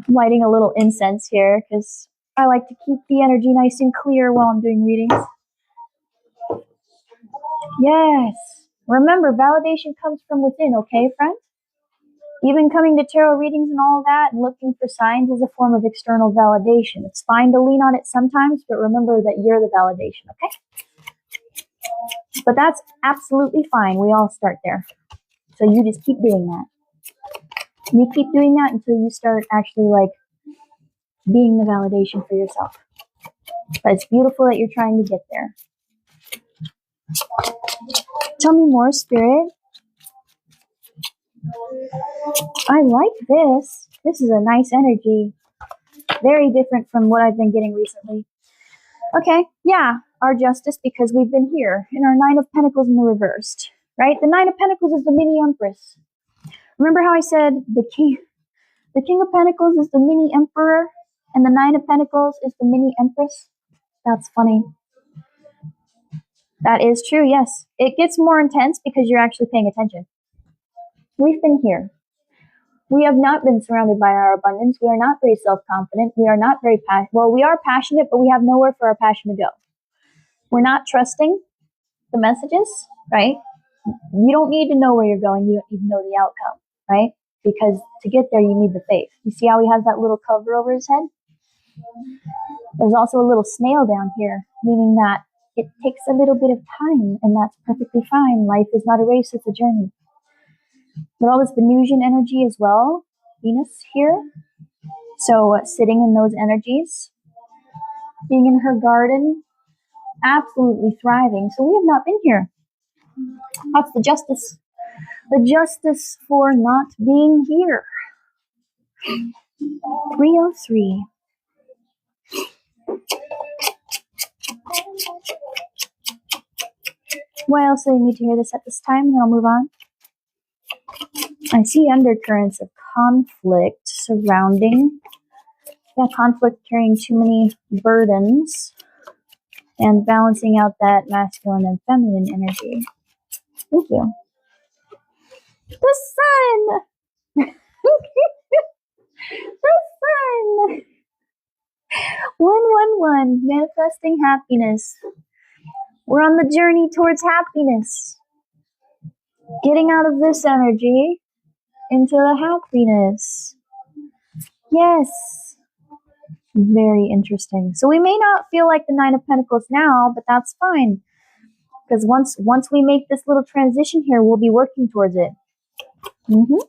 [SPEAKER 1] I'm lighting a little incense here because I like to keep the energy nice and clear while I'm doing readings. Yes. Remember, validation comes from within, okay, friend? Even coming to tarot readings and all that and looking for signs is a form of external validation. It's fine to lean on it sometimes, but remember that you're the validation, okay? But that's absolutely fine. We all start there. So you just keep doing that. You keep doing that until you start actually like being the validation for yourself. But it's beautiful that you're trying to get there. Tell me more, Spirit. I like this. This is a nice energy. Very different from what I've been getting recently. Okay, yeah, our justice because we've been here in our 9 of Pentacles in the reversed, right? The 9 of Pentacles is the mini Empress. Remember how I said the King of Pentacles is the mini Emperor and the 9 of Pentacles is the mini Empress? That's funny. That is true, yes. It gets more intense because you're actually paying attention. We've been here. We have not been surrounded by our abundance. We are not very self-confident. We are not very we are passionate, but we have nowhere for our passion to go. We're not trusting the messages, right? You don't need to know where you're going. You don't need to know the outcome, right? Because to get there, you need the faith. You see how he has that little cover over his head? There's also a little snail down here, meaning that it takes a little bit of time, and that's perfectly fine. Life is not a race, it's a journey. But all this Venusian energy as well, Venus here. So sitting in those energies, being in her garden, absolutely thriving. So we have not been here. That's the justice. The justice for not being here. 303. Why else do I need to hear this at this time? Then I'll move on. I see undercurrents of conflict surrounding Yeah, conflict, carrying too many burdens, and balancing out that masculine and feminine energy. Thank you. The sun! The sun! 111, manifesting happiness. We're on the journey towards happiness. Getting out of this energy into the happiness. Yes. Very interesting. So we may not feel like the Nine of Pentacles now, but that's fine. Because once we make this little transition here, we'll be working towards it. That's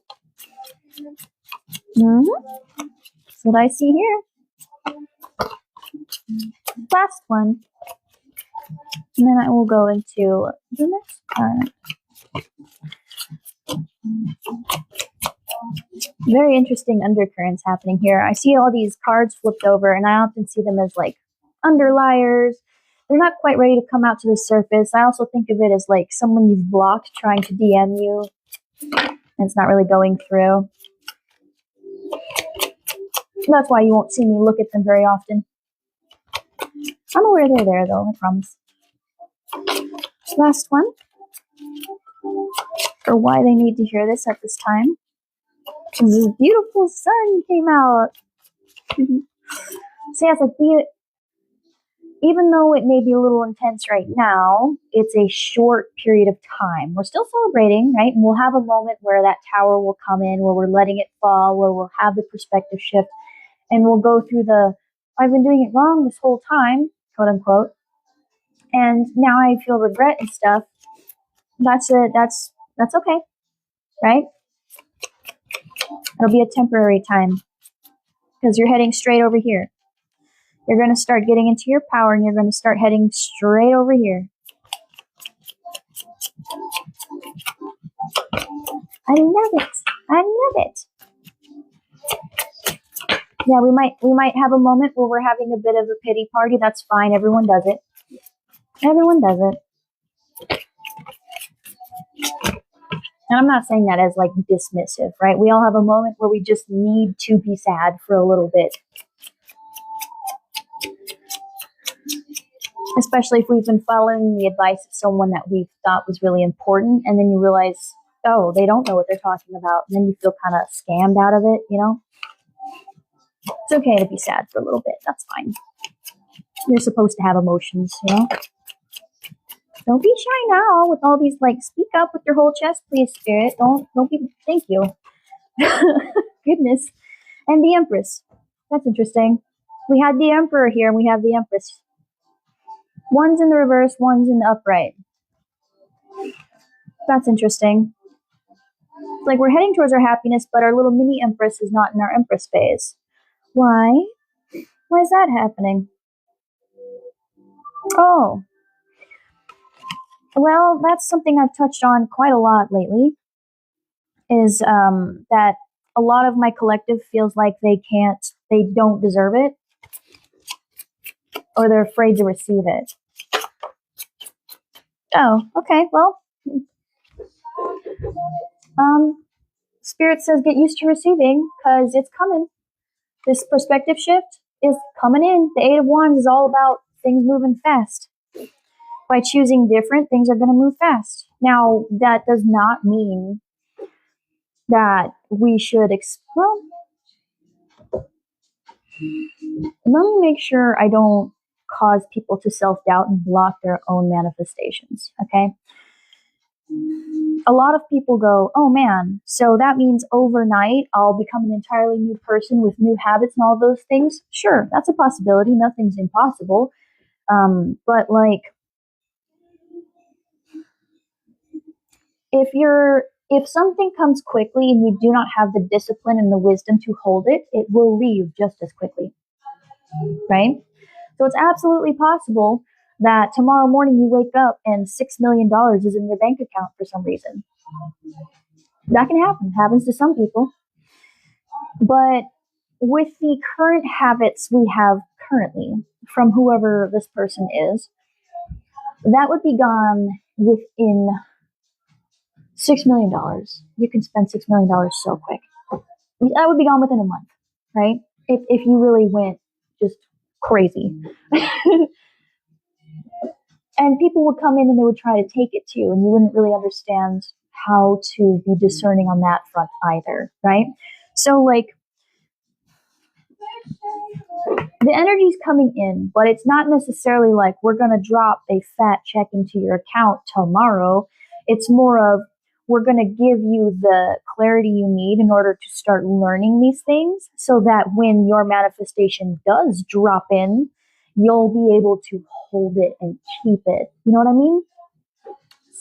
[SPEAKER 1] what I see here. Last one. And then I will go into the next card. Very interesting undercurrents happening here. I see all these cards flipped over, and I often see them as like underliers. They're not quite ready to come out to the surface. I also think of it as like someone you've blocked trying to DM you, and it's not really going through. That's why you won't see me look at them very often. I'm aware they're there, though, I promise. Last one. For why they need to hear this at this time. This beautiful sun came out. So yeah, it's like even though it may be a little intense right now, it's a short period of time. We're still celebrating, right? And we'll have a moment where that tower will come in, where we're letting it fall, where we'll have the perspective shift, and we'll go through I've been doing it wrong this whole time, quote unquote, and now I feel regret and stuff. That's it. That's okay, right? It'll be a temporary time because you're heading straight over here. You're going to start getting into your power, and you're going to start heading straight over here. I love it. I love it. Yeah, we might have a moment where we're having a bit of a pity party. That's fine. Everyone does it. Everyone does it. And I'm not saying that as like dismissive, right? We all have a moment where we just need to be sad for a little bit. Especially if we've been following the advice of someone that we thought was really important, and then you realize, oh, they don't know what they're talking about, and then you feel kind of scammed out of it, you know? It's okay to be sad for a little bit. That's fine. You're supposed to have emotions, you know? Don't be shy now with all these, like, speak up with your whole chest, please, Spirit. Don't be, thank you. Goodness. And the Empress. That's interesting. We had the Emperor here, and we have the Empress. One's in the reverse, one's in the upright. That's interesting. Like, we're heading towards our happiness, but our little mini Empress is not in our Empress phase. Why? Why is that happening? Oh. Well, that's something I've touched on quite a lot lately, is that a lot of my collective feels like they don't deserve it, or they're afraid to receive it. Oh, okay, well, Spirit says get used to receiving, because it's coming. This perspective shift is coming in. The Eight of Wands is all about things moving fast. By choosing different, things are going to move fast. Now, that does not mean that we should, well, let me make sure I don't cause people to self-doubt and block their own manifestations, okay? A lot of people go, oh man, so that means overnight I'll become an entirely new person with new habits and all those things? Sure, that's a possibility. Nothing's impossible. But like, if something comes quickly and you do not have the discipline and the wisdom to hold it, it will leave just as quickly, right? So it's absolutely possible that tomorrow morning you wake up and $6 million is in your bank account for some reason. That can happen. It happens to some people. But with the current habits we have currently from whoever this person is, that would be gone within $6 million. You can spend $6 million so quick. That would be gone within a month, right? if you really went just crazy. And people would come in and they would try to take it too, and you wouldn't really understand how to be discerning on that front either, right? So like the energy's coming in, but it's not necessarily like we're going to drop a fat check into your account tomorrow. It's more of we're going to give you the clarity you need in order to start learning these things so that when your manifestation does drop in, you'll be able to hold it and keep it. You know what I mean?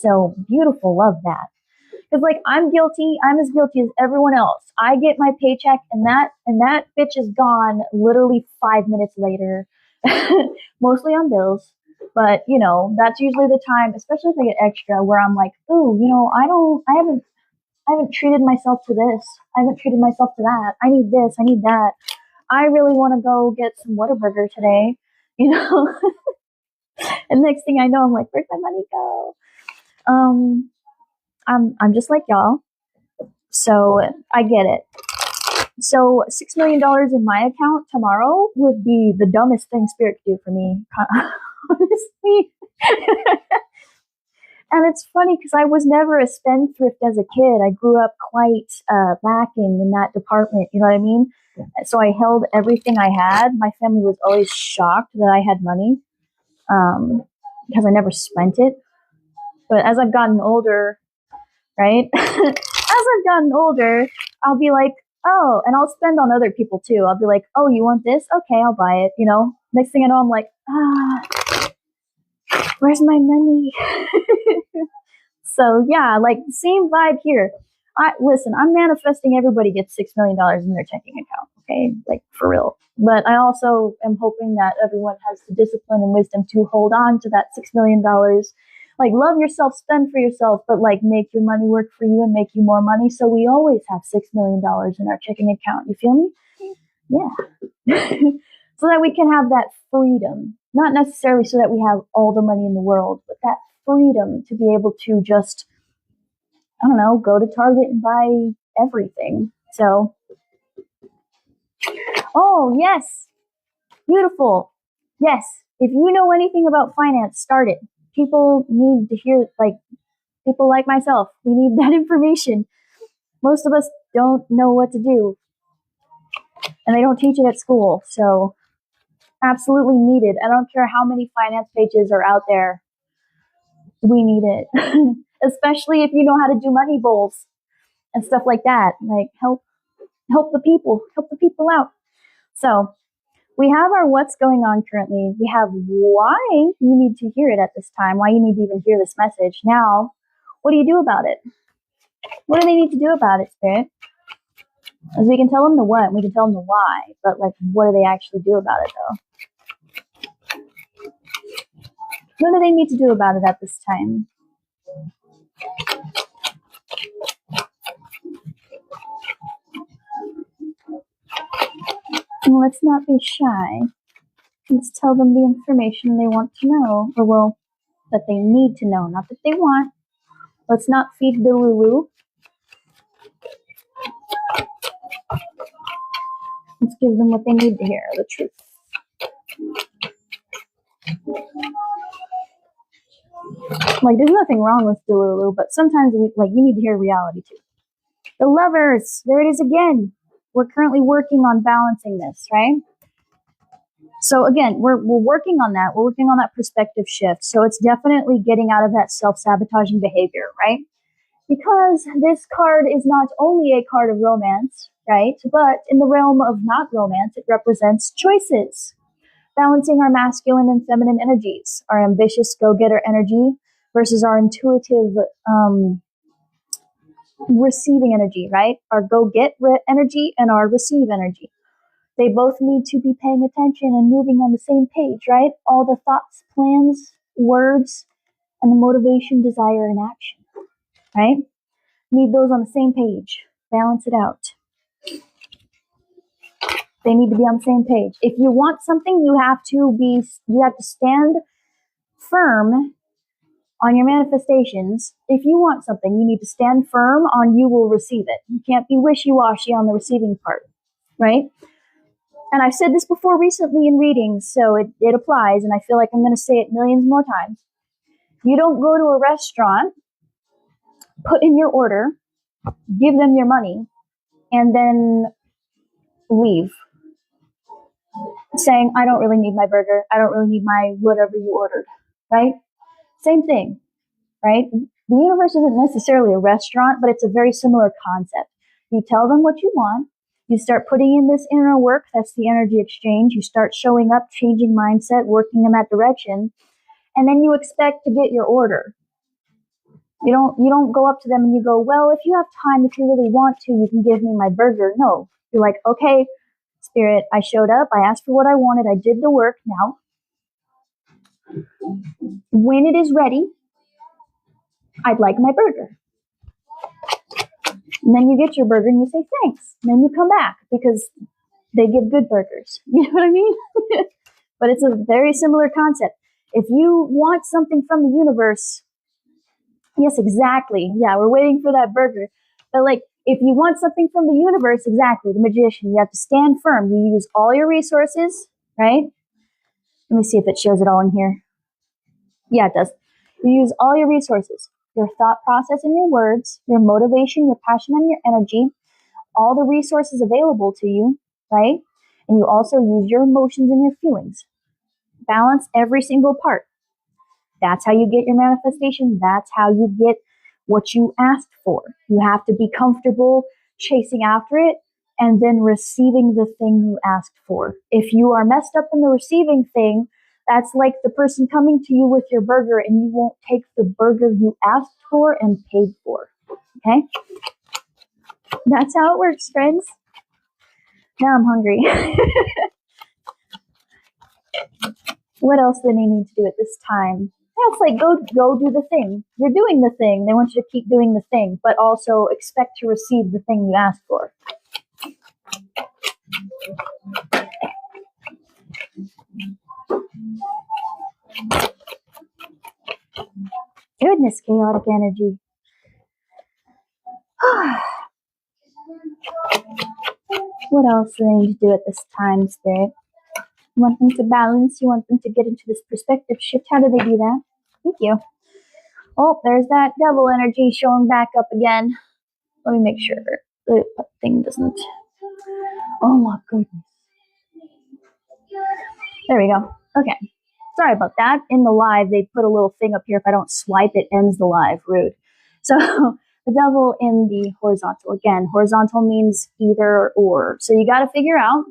[SPEAKER 1] So beautiful. Love that. Because like I'm guilty, I'm as guilty as everyone else. I get my paycheck and that bitch is gone literally 5 minutes later, mostly on bills. But you know, that's usually the time, especially if I get extra, where I'm like, ooh, you know, I haven't treated myself to this. I haven't treated myself to that. I need this. I need that. I really want to go get some Whataburger today, you know. And next thing I know, I'm like, where'd my money go? I'm just like y'all. So I get it. So $6 million in my account tomorrow would be the dumbest thing Spirit could do for me, honestly. And it's funny because I was never a spendthrift as a kid. I grew up quite lacking in that department. You know what I mean? So I held everything I had. My family was always shocked that I had money because I never spent it. But as I've gotten older, right? As I've gotten older, I'll be like, oh, and I'll spend on other people too. I'll be like, oh, you want this? Okay, I'll buy it. You know, next thing I know, I'm like, where's my money? So yeah, like same vibe here. Listen, I'm manifesting everybody gets $6 million in their checking account. Okay, like for real. But I also am hoping that everyone has the discipline and wisdom to hold on to that $6 million. Like love yourself, spend for yourself, but like make your money work for you and make you more money. So we always have $6 million in our checking account. You feel me? Yeah. So that we can have that freedom. Not necessarily so that we have all the money in the world, but that freedom to be able to just, I don't know, go to Target and buy everything. So, oh, yes. Beautiful. Yes. If you know anything about finance, start it. People need to hear, like, people like myself, we need that information. Most of us don't know what to do, and they don't teach it at school. So, absolutely needed. I don't care how many finance pages are out there. We need it. Especially if you know how to do money bowls and stuff like that. Like help the people out. So we have our what's going on currently. We have why you need to hear it at this time, why you need to even hear this message. Now, what do you do about it? What do they need to do about it, Spirit? As we can tell them the what, and we can tell them the why, but like, what do they actually do about it though? What do they need to do about it at this time? And let's not be shy. Let's tell them the information they want to know, or well, that they need to know, not that they want. Let's not feed the Lulu. Let's give them what they need to hear, the truth. Like, there's nothing wrong with Delulu, but sometimes you need to hear reality too. The Lovers, there it is again. We're currently working on balancing this, right? So again, we're working on that. We're working on that perspective shift. So it's definitely getting out of that self-sabotaging behavior, right? Because this card is not only a card of romance, right? But in the realm of not romance, it represents choices. Balancing our masculine and feminine energies, our ambitious go-getter energy versus our intuitive receiving energy, right? Our go-get energy and our receive energy. They both need to be paying attention and moving on the same page, right? All the thoughts, plans, words, and the motivation, desire, and action, right? Need those on the same page. Balance it out. They need to be on the same page. If you want something, you have to stand firm on your manifestations. If you want something, you need to stand firm on you will receive it. You can't be wishy-washy on the receiving part, right? And I've said this before recently in readings, so it applies, and I feel like I'm going to say it millions more times. You don't go to a restaurant, put in your order, give them your money, and then leave, saying, I don't really need my burger, I don't really need my whatever you ordered, right? Same thing, right? The universe isn't necessarily a restaurant, but it's a very similar concept. You tell them what you want, you start putting in this inner work, that's the energy exchange, you start showing up, changing mindset, working in that direction, and then you expect to get your order. You don't go up to them and you go, well, if you have time, if you really want to, you can give me my burger. No, you're like, okay, Spirit, I showed up, I asked for what I wanted, I did the work. Now, when it is ready, I'd like my burger. And then you get your burger and you say thanks. And then you come back because they give good burgers. You know what I mean? But it's a very similar concept. If you want something from the universe, yes, exactly. Yeah, we're waiting for that burger. But like, if you want something from the universe, exactly, the magician, you have to stand firm. You use all your resources, right? Let me see if it shows it all in here. Yeah, it does. You use all your resources, your thought process and your words, your motivation, your passion, and your energy, all the resources available to you, right? And you also use your emotions and your feelings. Balance every single part. That's how you get your manifestation. That's how you get what you asked for. You have to be comfortable chasing after it and then receiving the thing you asked for. If you are messed up in the receiving thing, that's like the person coming to you with your burger and you won't take the burger you asked for and paid for. Okay? That's how it works, friends. Now I'm hungry. What else do they need to do at this time? Yeah, it's like go do the thing. You're doing the thing. They want you to keep doing the thing, but also expect to receive the thing you asked for. Goodness, chaotic energy. What else do they need to do at this time, Spirit? You want them to balance? You want them to get into this perspective shift? How do they do that? Thank you. Oh, there's that devil energy showing back up again. Let me make sure the thing doesn't. Oh my goodness. There we go. Okay. Sorry about that. In the live, they put a little thing up here. If I don't swipe, it ends the live. Rude. So the devil in the horizontal. Again, horizontal means either or. So you got to figure out,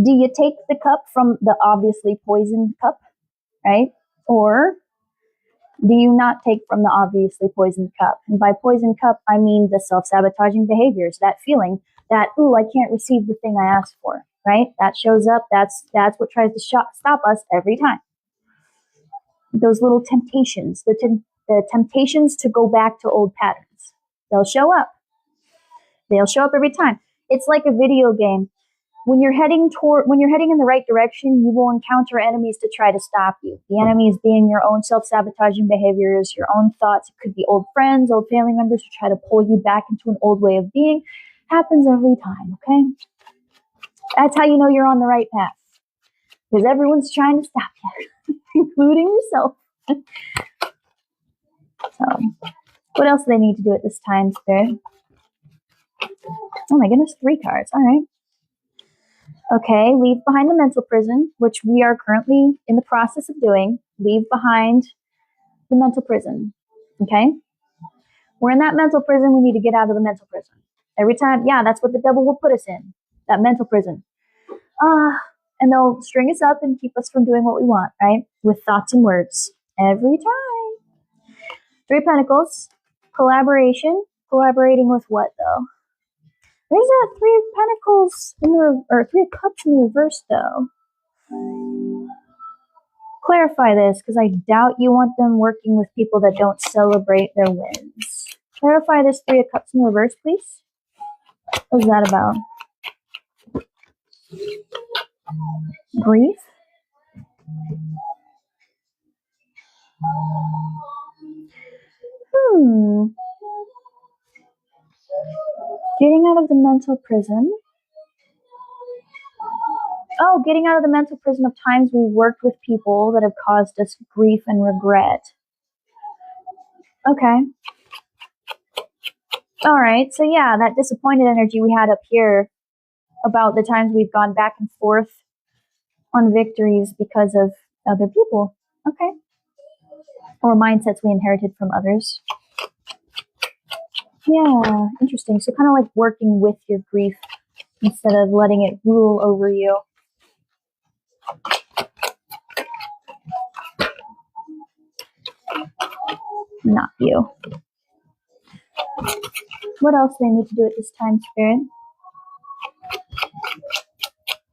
[SPEAKER 1] do you take the cup from the obviously poisoned cup, right? Or do you not take from the obviously poisoned cup? And by poisoned cup, I mean the self-sabotaging behaviors, that feeling that, ooh, I can't receive the thing I asked for, right? That shows up. That's what tries to stop us every time. Those little temptations, the temptations to go back to old patterns. They'll show up. They'll show up every time. It's like a video game. When you're heading in the right direction, you will encounter enemies to try to stop you. The enemies being your own self-sabotaging behaviors, your own thoughts. It could be old friends, old family members who try to pull you back into an old way of being. Happens every time, okay? That's how you know you're on the right path. Because everyone's trying to stop you, including yourself. So, what else do they need to do at this time, Spirit? Oh my goodness, 3 cards. All right. Okay, leave behind the mental prison, which we are currently in the process of doing. Leave behind the mental prison. Okay? We're in that mental prison. We need to get out of the mental prison. Every time, yeah, that's what the devil will put us in, that mental prison. And they'll string us up and keep us from doing what we want, right? With thoughts and words. Every time. 3 of Pentacles. Collaboration. Collaborating with what, though? There's a 3 of Pentacles or 3 of Cups in the reverse, though. Clarify this, because I doubt you want them working with people that don't celebrate their wins. Clarify this 3 of Cups in the reverse, please. What is that about? Grief? Getting out of the mental prison. Oh, getting out of the mental prison of times we worked with people that have caused us grief and regret. Okay. All right. So yeah, that disappointed energy we had up here about the times we've gone back and forth on victories because of other people. Okay. Or mindsets we inherited from others. Yeah, interesting. So kind of like working with your grief instead of letting it rule over you. Not you. What else do I need to do at this time, Spirit?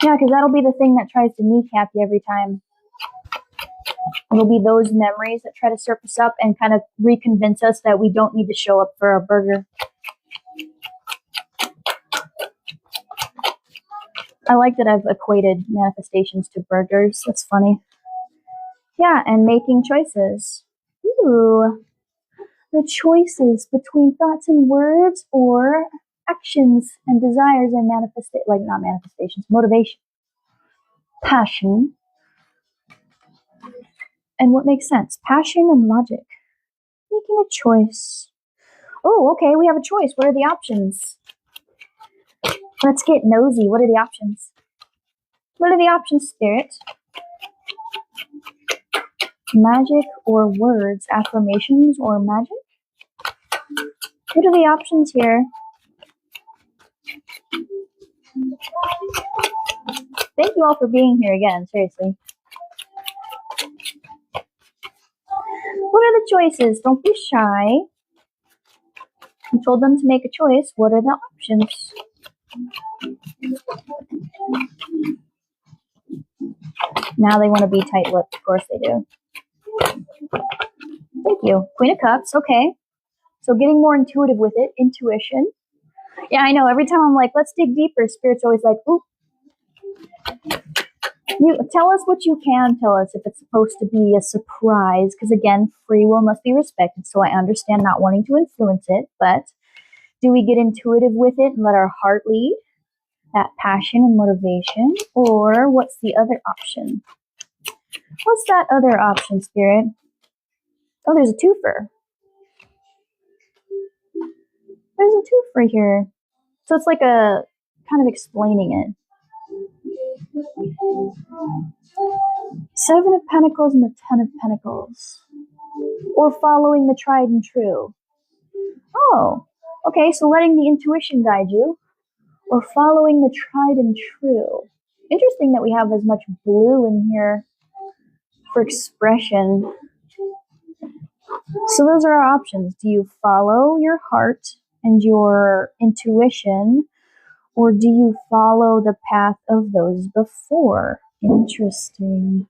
[SPEAKER 1] Yeah, because that'll be the thing that tries to kneecap you every time. It'll be those memories that try to surface up and kind of reconvince us that we don't need to show up for our burger. I like that I've equated manifestations to burgers. That's funny. Yeah, and making choices. Ooh. The choices between thoughts and words or actions and desires and not manifestations, motivation, passion, and what makes sense. Passion and logic. Making a choice. Oh, okay, we have a choice. What are the options? Let's get nosy. What are the options? What are the options, Spirit? Magic or words, affirmations or magic? What are the options here? Thank you all for being here again, seriously. What are the choices? Don't be shy. You told them to make a choice. What are the options? Now they want to be tight-lipped. Of course they do. Thank you. Queen of Cups. Okay. So getting more intuitive with it. Intuition. Yeah, I know. Every time I'm like, let's dig deeper, Spirit's always like, ooh. You tell us what you can tell us if it's supposed to be a surprise. Because again, free will must be respected. So I understand not wanting to influence it. But do we get intuitive with it and let our heart lead? That passion and motivation? Or what's the other option? What's that other option, Spirit? Oh, there's a twofer. There's a twofer here. So it's like a kind of explaining it. Seven of Pentacles and the Ten of Pentacles. Or following the tried and true. Oh, okay, so letting the intuition guide you. Or following the tried and true. Interesting that we have as much blue in here for expression. So those are our options. Do you follow your heart and your intuition, or do you follow the path of those before? Interesting.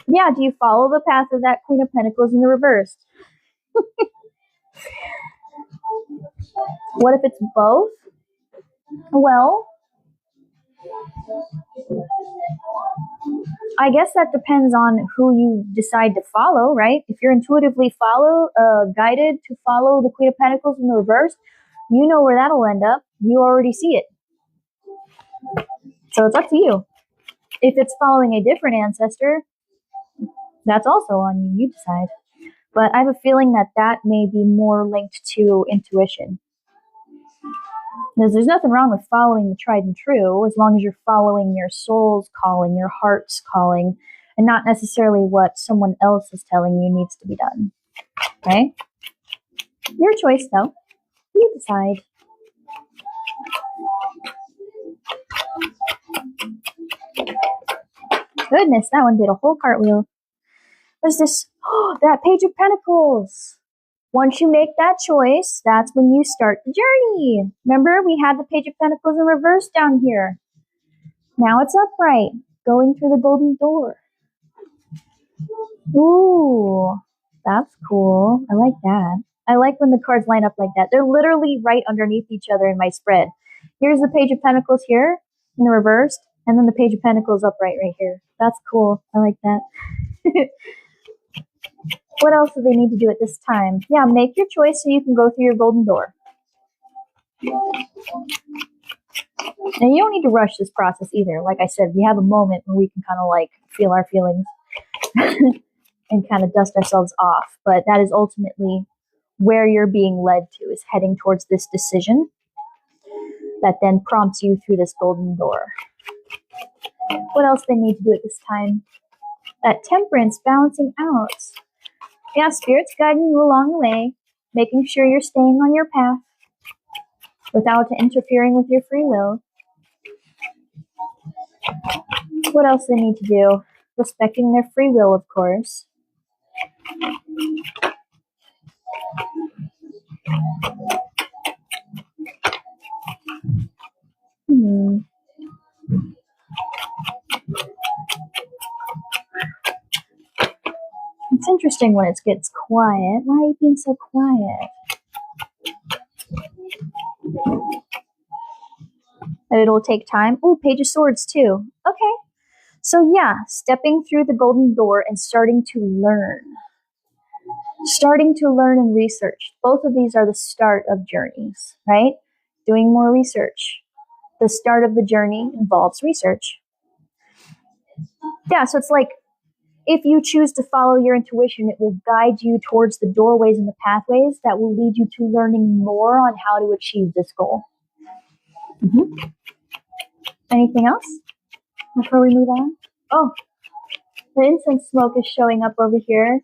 [SPEAKER 1] Yeah, do you follow the path of that Queen of Pentacles in the reverse? What if it's both? Well, I guess that depends on who you decide to follow, right? If you're intuitively guided to follow the Queen of Pentacles in the reverse, you know where that'll end up. You already see it. So it's up to you. If it's following a different ancestor, that's also on you. You decide. But I have a feeling that that may be more linked to intuition. Because there's nothing wrong with following the tried and true as long as you're following your soul's calling, your heart's calling, and not necessarily what someone else is telling you needs to be done. Okay? Your choice, though. You decide. Goodness, that one did a whole cartwheel. What's this? Oh, that Page of Pentacles. Once you make that choice, that's when you start the journey. Remember, we had the Page of Pentacles in reverse down here. Now it's upright, going through the golden door. Ooh, that's cool. I like that. I like when the cards line up like that. They're literally right underneath each other in my spread. Here's the Page of Pentacles here in the reverse, and then the Page of Pentacles upright right here. That's cool. I like that. What else do they need to do at this time? Yeah, make your choice so you can go through your golden door. And you don't need to rush this process either. Like I said, we have a moment where we can kind of like feel our feelings and kind of dust ourselves off. But that is ultimately where you're being led to, is heading towards this decision that then prompts you through this golden door. What else they need to do at this time? That temperance, balancing out. Yeah, Spirit's guiding you along the way, making sure you're staying on your path without interfering with your free will. What else they need to do? Respecting their free will, of course. It's interesting when it gets quiet. Why are you being so quiet? But it'll take time. Oh, Page of Swords too. Okay. So yeah, stepping through the golden door and starting to learn. Starting to learn and research. Both of these are the start of journeys, right? Doing more research. The start of the journey involves research. Yeah, so it's like, if you choose to follow your intuition, it will guide you towards the doorways and the pathways that will lead you to learning more on how to achieve this goal. Anything else before we move on? Oh, the incense smoke is showing up over here,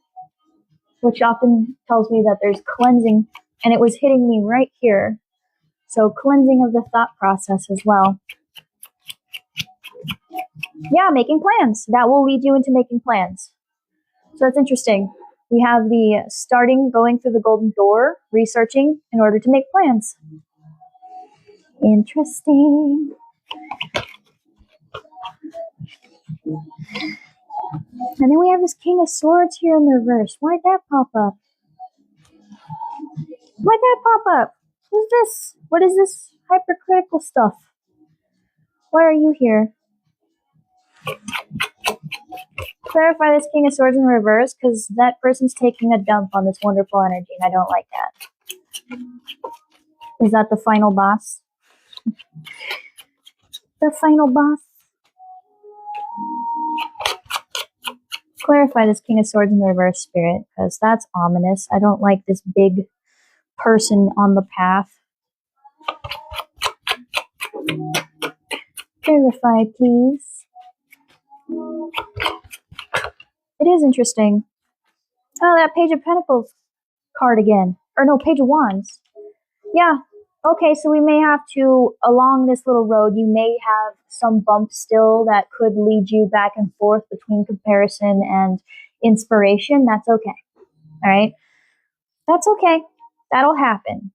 [SPEAKER 1] which often tells me that there's cleansing, and it was hitting me right here. So cleansing of the thought process as well. Yeah, making plans. That will lead you into making plans. So that's interesting. We have the starting, going through the golden door, researching in order to make plans. Interesting. And then we have this King of Swords here in the reverse. Why'd that pop up? Why'd that pop up? Who's this? What is this hypercritical stuff? Why are you here? Clarify this King of Swords in reverse, because that person's taking a dump on this wonderful energy, and I don't like that. Is that the final boss? The final boss? Clarify this King of Swords in reverse, Spirit, because that's ominous. I don't like this big person on the path. Clarify, please. It is interesting. Oh, that Page of Pentacles card again. Or no, Page of Wands. Yeah. Okay, so we may have to, along this little road, you may have some bumps still that could lead you back and forth between comparison and inspiration. That's okay. All right? That's okay. That'll happen.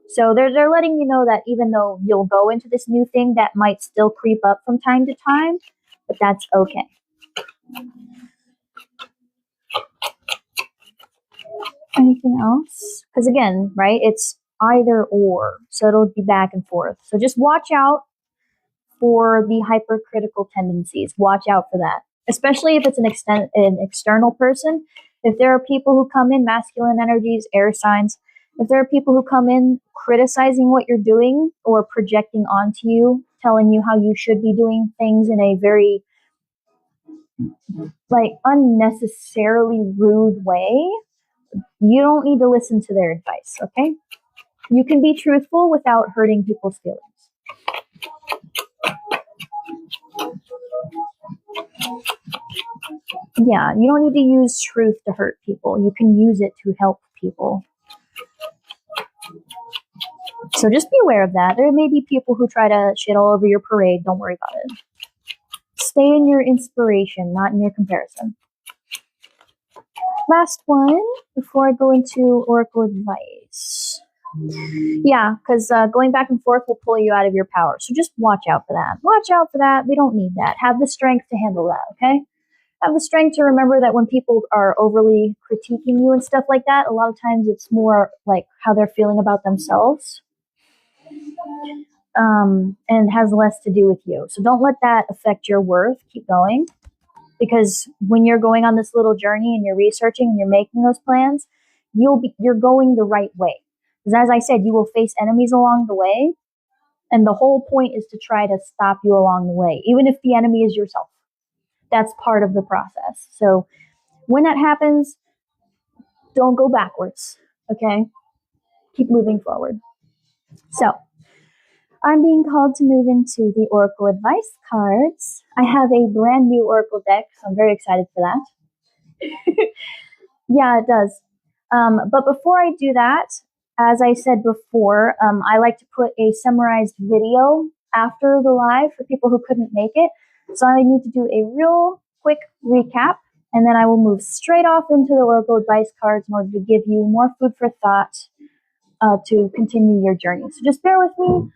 [SPEAKER 1] So they're letting you know that even though you'll go into this new thing, that might still creep up from time to time, but that's okay. Anything else? Because again, right, it's either or, so it'll be back and forth. So just watch out for the hypercritical tendencies. Watch out for that, especially if it's an external person. If there are people who come in, masculine energies, air signs, if there are people who come in criticizing what you're doing or projecting onto you, telling you how you should be doing things in a very like unnecessarily rude way, you don't need to listen to their advice, okay? You can be truthful without hurting people's feelings. Yeah, you don't need to use truth to hurt people. You can use it to help people. So just be aware of that. There may be people who try to shit all over your parade. Don't worry about it. Stay in your inspiration, not in your comparison. Last one before I go into Oracle advice. Yeah, because going back and forth will pull you out of your power. So just watch out for that. Watch out for that. We don't need that. Have the strength to handle that, okay? Have the strength to remember that when people are overly critiquing you and stuff like that, a lot of times it's more like how they're feeling about themselves. And has less to do with you. So don't let that affect your worth. Keep going. Because when you're going on this little journey and you're researching and you're making those plans, you're going the right way. Because as I said, you will face enemies along the way. And the whole point is to try to stop you along the way, even if the enemy is yourself. That's part of the process. So when that happens, don't go backwards, okay? Keep moving forward. So I'm being called to move into the Oracle Advice cards. I have a brand new Oracle deck, so I'm very excited for that. Yeah, it does. But before I do that, as I said before, I like to put a summarized video after the live for people who couldn't make it. So I need to do a real quick recap, and then I will move straight off into the Oracle Advice cards in order to give you more food for thought to continue your journey. So just bear with me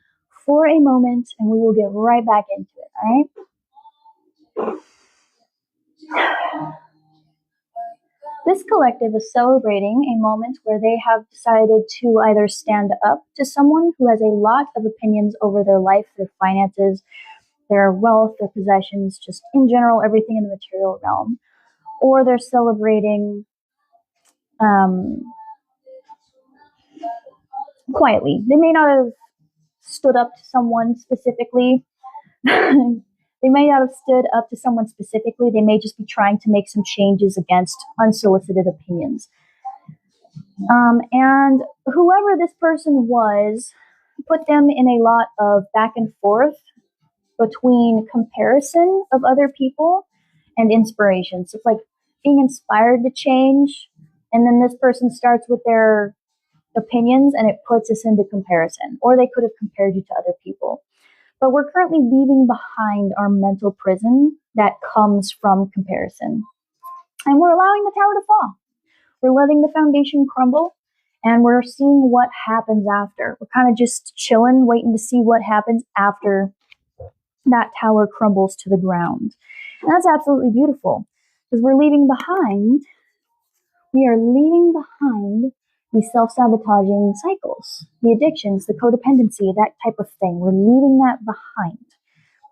[SPEAKER 1] for a moment, and we will get right back into it, all right? This collective is celebrating a moment where they have decided to either stand up to someone who has a lot of opinions over their life, their finances, their wealth, their possessions, just in general, everything in the material realm, or they're celebrating quietly. They may not have stood up to someone specifically. They may not have stood up to someone specifically. They may just be trying to make some changes against unsolicited opinions. And whoever this person was put them in a lot of back and forth between comparison of other people and inspiration. So it's like being inspired to change, and then this person starts with their opinions and it puts us into comparison. Or they could have compared you to other people. But we're currently leaving behind our mental prison that comes from comparison. And we're allowing the tower to fall. We're letting the foundation crumble, and we're seeing what happens after. We're kind of just chilling, waiting to see what happens after that tower crumbles to the ground. And that's absolutely beautiful, because we are leaving behind the self-sabotaging cycles, the addictions, the codependency, that type of thing. We're leaving that behind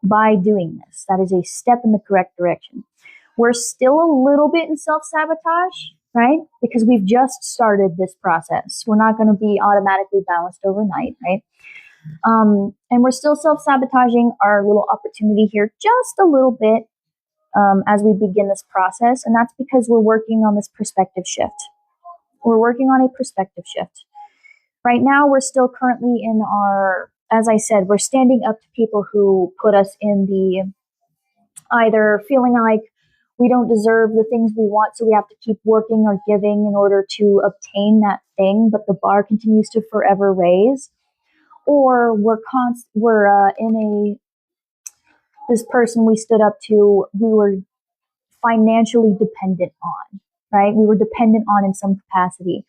[SPEAKER 1] by doing this. That is a step in the correct direction. We're still a little bit in self-sabotage, right? Because we've just started this process. We're not going to be automatically balanced overnight, right? And we're still self-sabotaging our little opportunity here just a little bit as we begin this process. And that's because we're working on this perspective shift. We're working on a perspective shift. Right now, we're still currently in as I said, we're standing up to people who put us in the either feeling like we don't deserve the things we want, so we have to keep working or giving in order to obtain that thing, but the bar continues to forever raise. Or this person we stood up to, we were financially dependent on, right? We were dependent on in some capacity.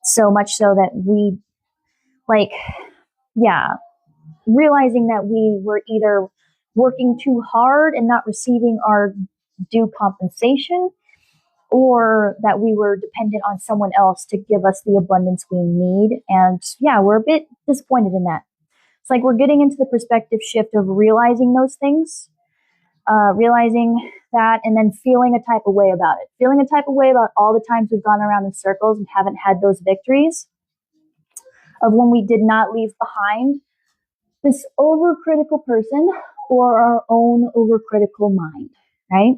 [SPEAKER 1] So much so that we, realizing that we were either working too hard and not receiving our due compensation, or that we were dependent on someone else to give us the abundance we need. And we're a bit disappointed in that. It's like we're getting into the perspective shift of realizing those things, realizing that, and then feeling a type of way about it. Feeling a type of way about all the times we've gone around in circles and haven't had those victories of when we did not leave behind this overcritical person or our own overcritical mind, right?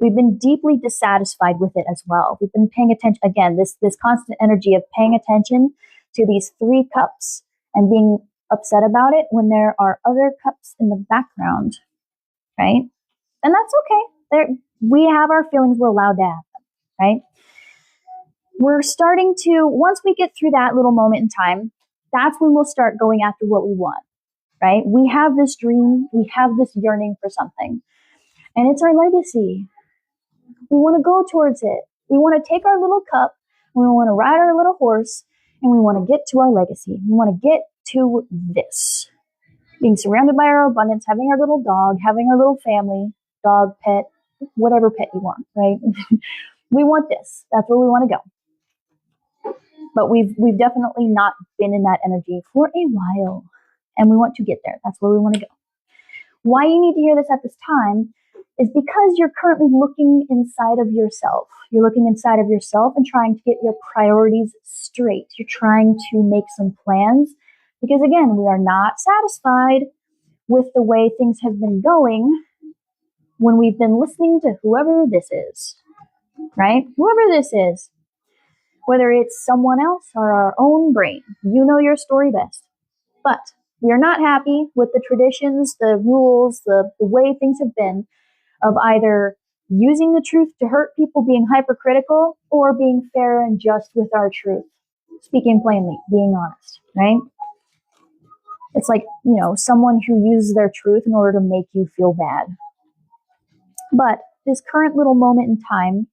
[SPEAKER 1] We've been deeply dissatisfied with it as well. We've been paying attention, again, this constant energy of paying attention to these 3 cups and being upset about it when there are other cups in the background, right? And that's okay. We have our feelings. We're allowed to have them, right? We're starting to, once we get through that little moment in time, that's when we'll start going after what we want, right? We have this dream. We have this yearning for something, and it's our legacy. We want to go towards it. We want to take our little cup, we want to ride our little horse, and we want to get to our legacy. We want to get to this. Being surrounded by our abundance, having our little dog, having our little family, dog, pet, whatever pet you want, right? We want this. That's where we want to go. But we've definitely not been in that energy for a while, and we want to get there. That's where we want to go. Why you need to hear this at this time is because you're currently looking inside of yourself. You're looking inside of yourself and trying to get your priorities straight. You're trying to make some plans Because again, we are not satisfied with the way things have been going when we've been listening to whoever this is, right? Whoever this is, whether it's someone else or our own brain, you know your story best. But we are not happy with the traditions, the rules, the way things have been of either using the truth to hurt people, being hypercritical, or being fair and just with our truth. Speaking plainly, being honest, right? It's like, someone who uses their truth in order to make you feel bad. But this current little moment in time,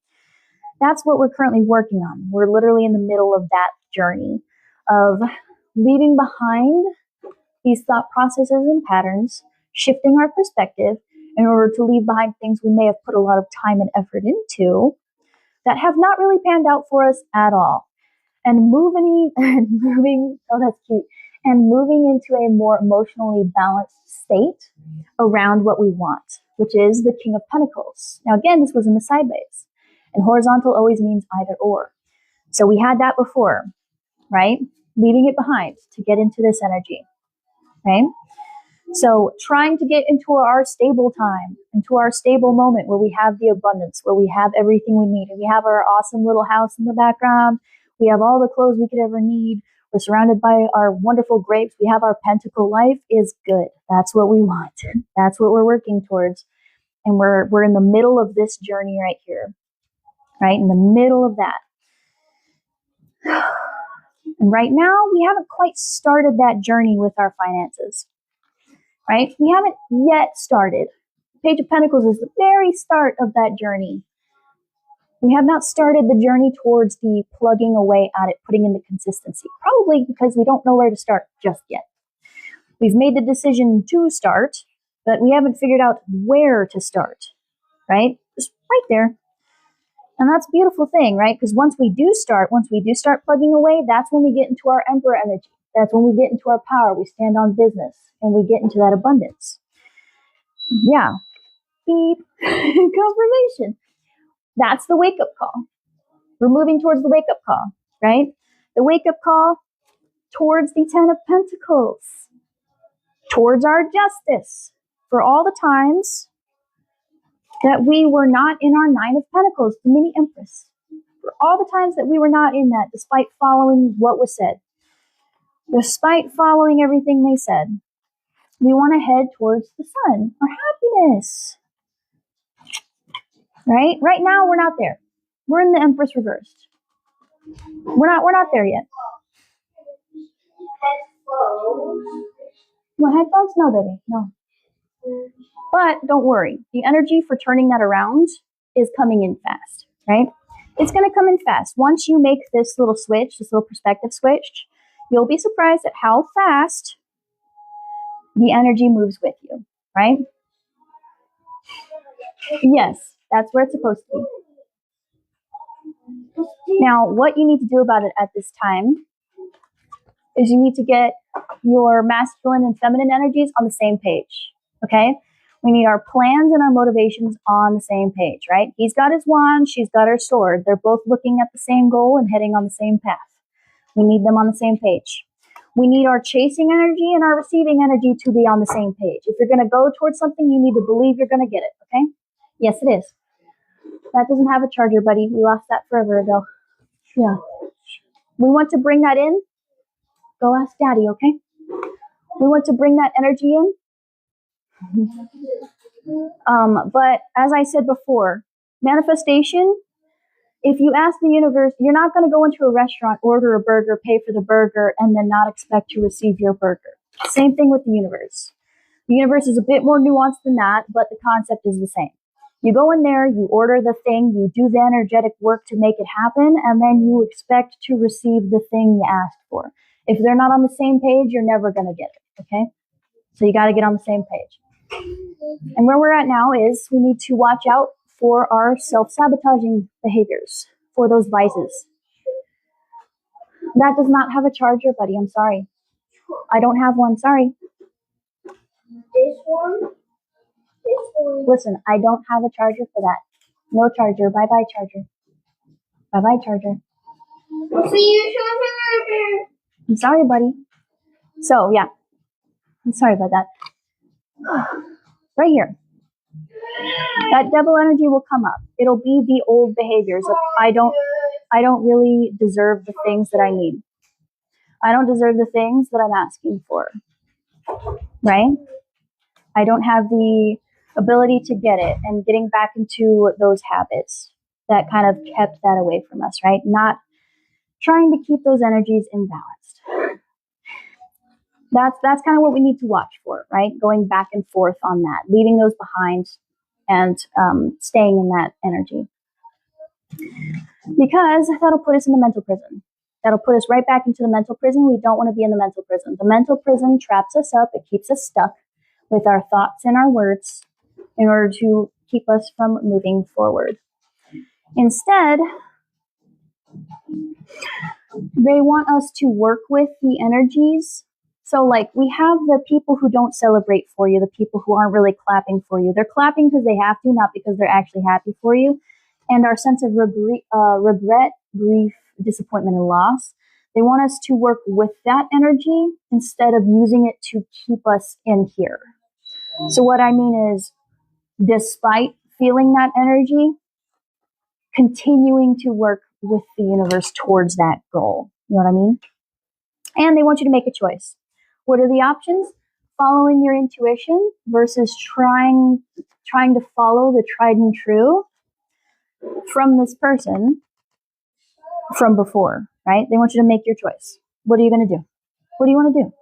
[SPEAKER 1] that's what we're currently working on. We're literally in the middle of that journey of leaving behind these thought processes and patterns, shifting our perspective in order to leave behind things we may have put a lot of time and effort into that have not really panned out for us at all. And moving, oh, that's cute, and moving into a more emotionally balanced state around what we want, which is the King of Pentacles. Now, again, this was in the sideways, and horizontal always means either or. So we had that before, right? Leaving it behind to get into this energy, right? So trying to get into our stable time, into our stable moment where we have the abundance, where we have everything we need, and we have our awesome little house in the background. We have all the clothes we could ever need. We're surrounded by our wonderful grapes. We have our pentacle life is good. That's what we want. That's what we're working towards. And we're in the middle of this journey right here, right? In the middle of that. And right now, we haven't quite started that journey with our finances, right? We haven't yet started. Page of Pentacles is the very start of that journey. We have not started the journey towards the plugging away at it, putting in the consistency, probably because we don't know where to start just yet. We've made the decision to start, but we haven't figured out where to start, right? Just right there. And that's a beautiful thing, right? Because once we do start plugging away, that's when we get into our Emperor energy. That's when we get into our power. We stand on business and we get into that abundance. Yeah. Beep. Confirmation. That's the wake-up call. We're moving towards the wake-up call, right? The wake-up call towards the Ten of Pentacles, towards our justice for all the times that we were not in our Nine of Pentacles, the mini Empress. For all the times that we were not in that, despite following what was said, despite following everything they said, we want to head towards the sun, our happiness. Right? Right now, we're not there. We're in the Empress reversed. We're not there yet. What, headphones? No, baby, no. But don't worry. The energy for turning that around is coming in fast, right? It's going to come in fast. Once you make this little switch, this little perspective switch, you'll be surprised at how fast the energy moves with you, right? Yes, that's where it's supposed to be. Now, what you need to do about it at this time is you need to get your masculine and feminine energies on the same page, okay? We need our plans and our motivations on the same page, right? He's got his wand, she's got her sword. They're both looking at the same goal and heading on the same path. We need them on the same page. We need our chasing energy and our receiving energy to be on the same page. If you're going to go towards something, you need to believe you're going to get it, okay? Yes, it is. That doesn't have a charger, buddy. We lost that forever ago. Yeah. We want to bring that in. Go ask Daddy, okay? We want to bring that energy in. But as I said before, manifestation, if you ask the universe, you're not going to go into a restaurant, order a burger, pay for the burger, and then not expect to receive your burger. Same thing with the universe. The universe is a bit more nuanced than that, but the concept is the same. You go in there, you order the thing, you do the energetic work to make it happen, and then you expect to receive the thing you asked for. If they're not on the same page, you're never going to get it, okay? So you got to get on the same page. And where we're at now is we need to watch out for our self-sabotaging behaviors, for those vices. That does not have a charger, buddy. I'm sorry. I don't have one. Sorry.
[SPEAKER 2] This one? This one?
[SPEAKER 1] Listen, I don't have a charger for that. No charger. Bye-bye, charger. Bye-bye, charger.
[SPEAKER 2] See you, charger.
[SPEAKER 1] I'm sorry, buddy. So yeah, I'm sorry about that. Right here. That devil energy will come up. It'll be the old behaviors of I don't really deserve the things that I need. I don't deserve the things that I'm asking for. Right? I don't have the ability to get it, and getting back into those habits that kind of kept that away from us, right? Not trying to keep those energies imbalanced. That's kind of what we need to watch for, right? Going back and forth on that, leaving those behind, and staying in that energy, because that'll put us in the mental prison. That'll put us right back into the mental prison. We don't want to be in the mental prison. The mental prison traps us up. It keeps us stuck with our thoughts and our words in order to keep us from moving forward. Instead, they want us to work with the energies. So, like, we have the people who don't celebrate for you, the people who aren't really clapping for you. They're clapping because they have to, not because they're actually happy for you. And our sense of regret, grief, disappointment, and loss, they want us to work with that energy instead of using it to keep us in here. So what I mean is, despite feeling that energy, continuing to work with the universe towards that goal. You know what I mean? And they want you to make a choice. What are the options? Following your intuition versus trying to follow the tried and true from this person from before, right? They want you to make your choice. What are you going to do? What do you want to do?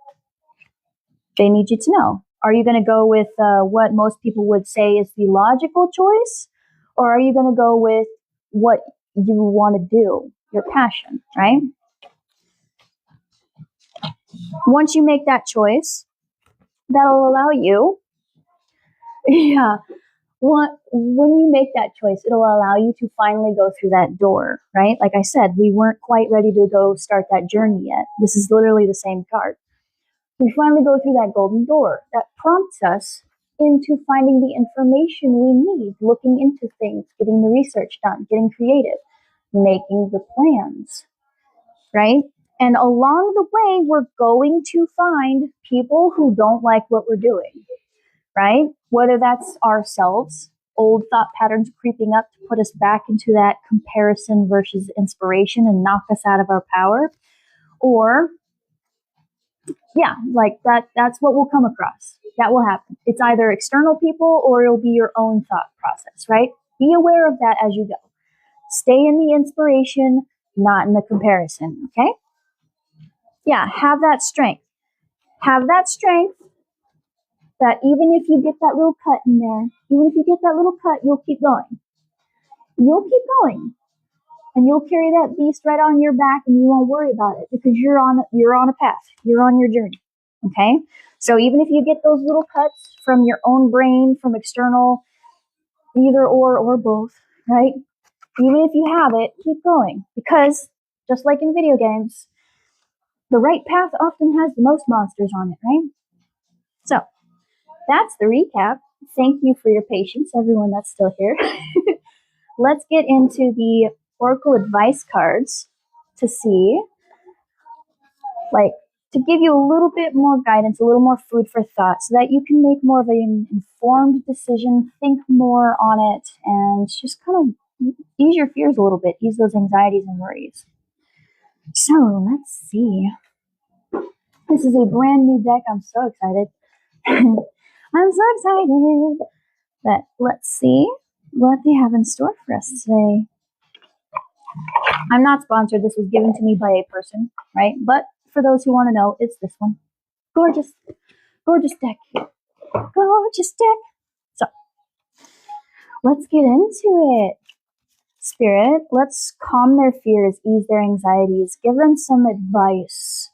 [SPEAKER 1] They need you to know. Are you going to go with what most people would say is the logical choice? Or are you going to go with what you want to do, your passion, right? Once you make that choice, that'll allow you, when you make that choice, it'll allow you to finally go through that door, right? Like I said, we weren't quite ready to go start that journey yet. This is literally the same card. We finally go through that golden door that prompts us into finding the information we need, looking into things, getting the research done, getting creative, making the plans, right? And along the way, we're going to find people who don't like what we're doing, right? Whether that's ourselves, old thought patterns creeping up to put us back into that comparison versus inspiration and knock us out of our power, or like that's what we'll come across. That will happen. It's either external people or it'll be your own thought process, right? Be aware of that as you go. Stay in the inspiration, not in the comparison, okay? Yeah, have that strength. Have that strength that even if you get that little cut in there, even if you get that little cut, you'll keep going. You'll keep going. And you'll carry that beast right on your back and you won't worry about it because you're on a path. You're on your journey. Okay? So even if you get those little cuts from your own brain, from external, either or both, right? Even if you have it, keep going. Because just like in video games, the right path often has the most monsters on it, right? So that's the recap. Thank you for your patience, everyone that's still here. Let's get into the Oracle advice cards to see, to give you a little bit more guidance, a little more food for thought so that you can make more of an informed decision, think more on it, and just kind of ease your fears a little bit, ease those anxieties and worries. So let's see. This is a brand new deck. I'm so excited. I'm so excited. But let's see what they have in store for us today. I'm not sponsored. This was given to me by a person, right? But for those who want to know, it's this one. Gorgeous, gorgeous deck. Gorgeous deck. So let's get into it. Spirit, let's calm their fears, ease their anxieties, give them some advice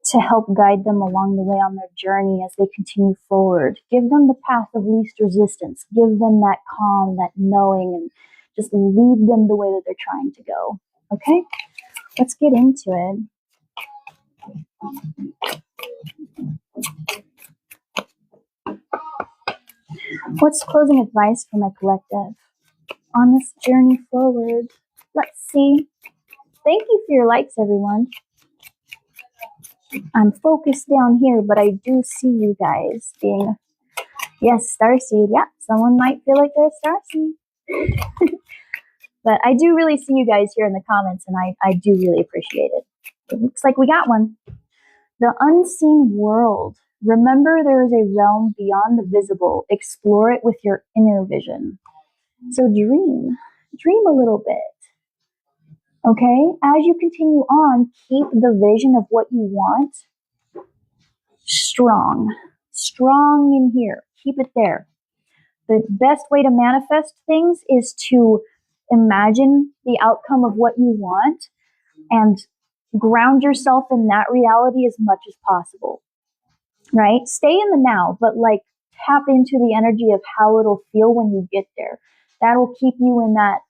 [SPEAKER 1] to help guide them along the way on their journey as they continue forward. Give them the path of least resistance. Give them that calm, that knowing, and just lead them the way that they're trying to go. Okay? Let's get into it. What's closing advice for my collective on this journey forward? Let's see. Thank you for your likes, everyone. I'm focused down here, but I do see you guys being, yes, starseed. Yeah, someone might feel like they're a starseed. But I do really see you guys here in the comments, and I do really appreciate it. It looks like we got one. The unseen world. Remember, there is a realm beyond the visible. Explore it with your inner vision. So dream a little bit. Okay? As you continue on, keep the vision of what you want strong. Strong in here. Keep it there. The best way to manifest things is to imagine the outcome of what you want and ground yourself in that reality as much as possible. Right? Stay in the now, but like tap into the energy of how it'll feel when you get there. That'll keep you in that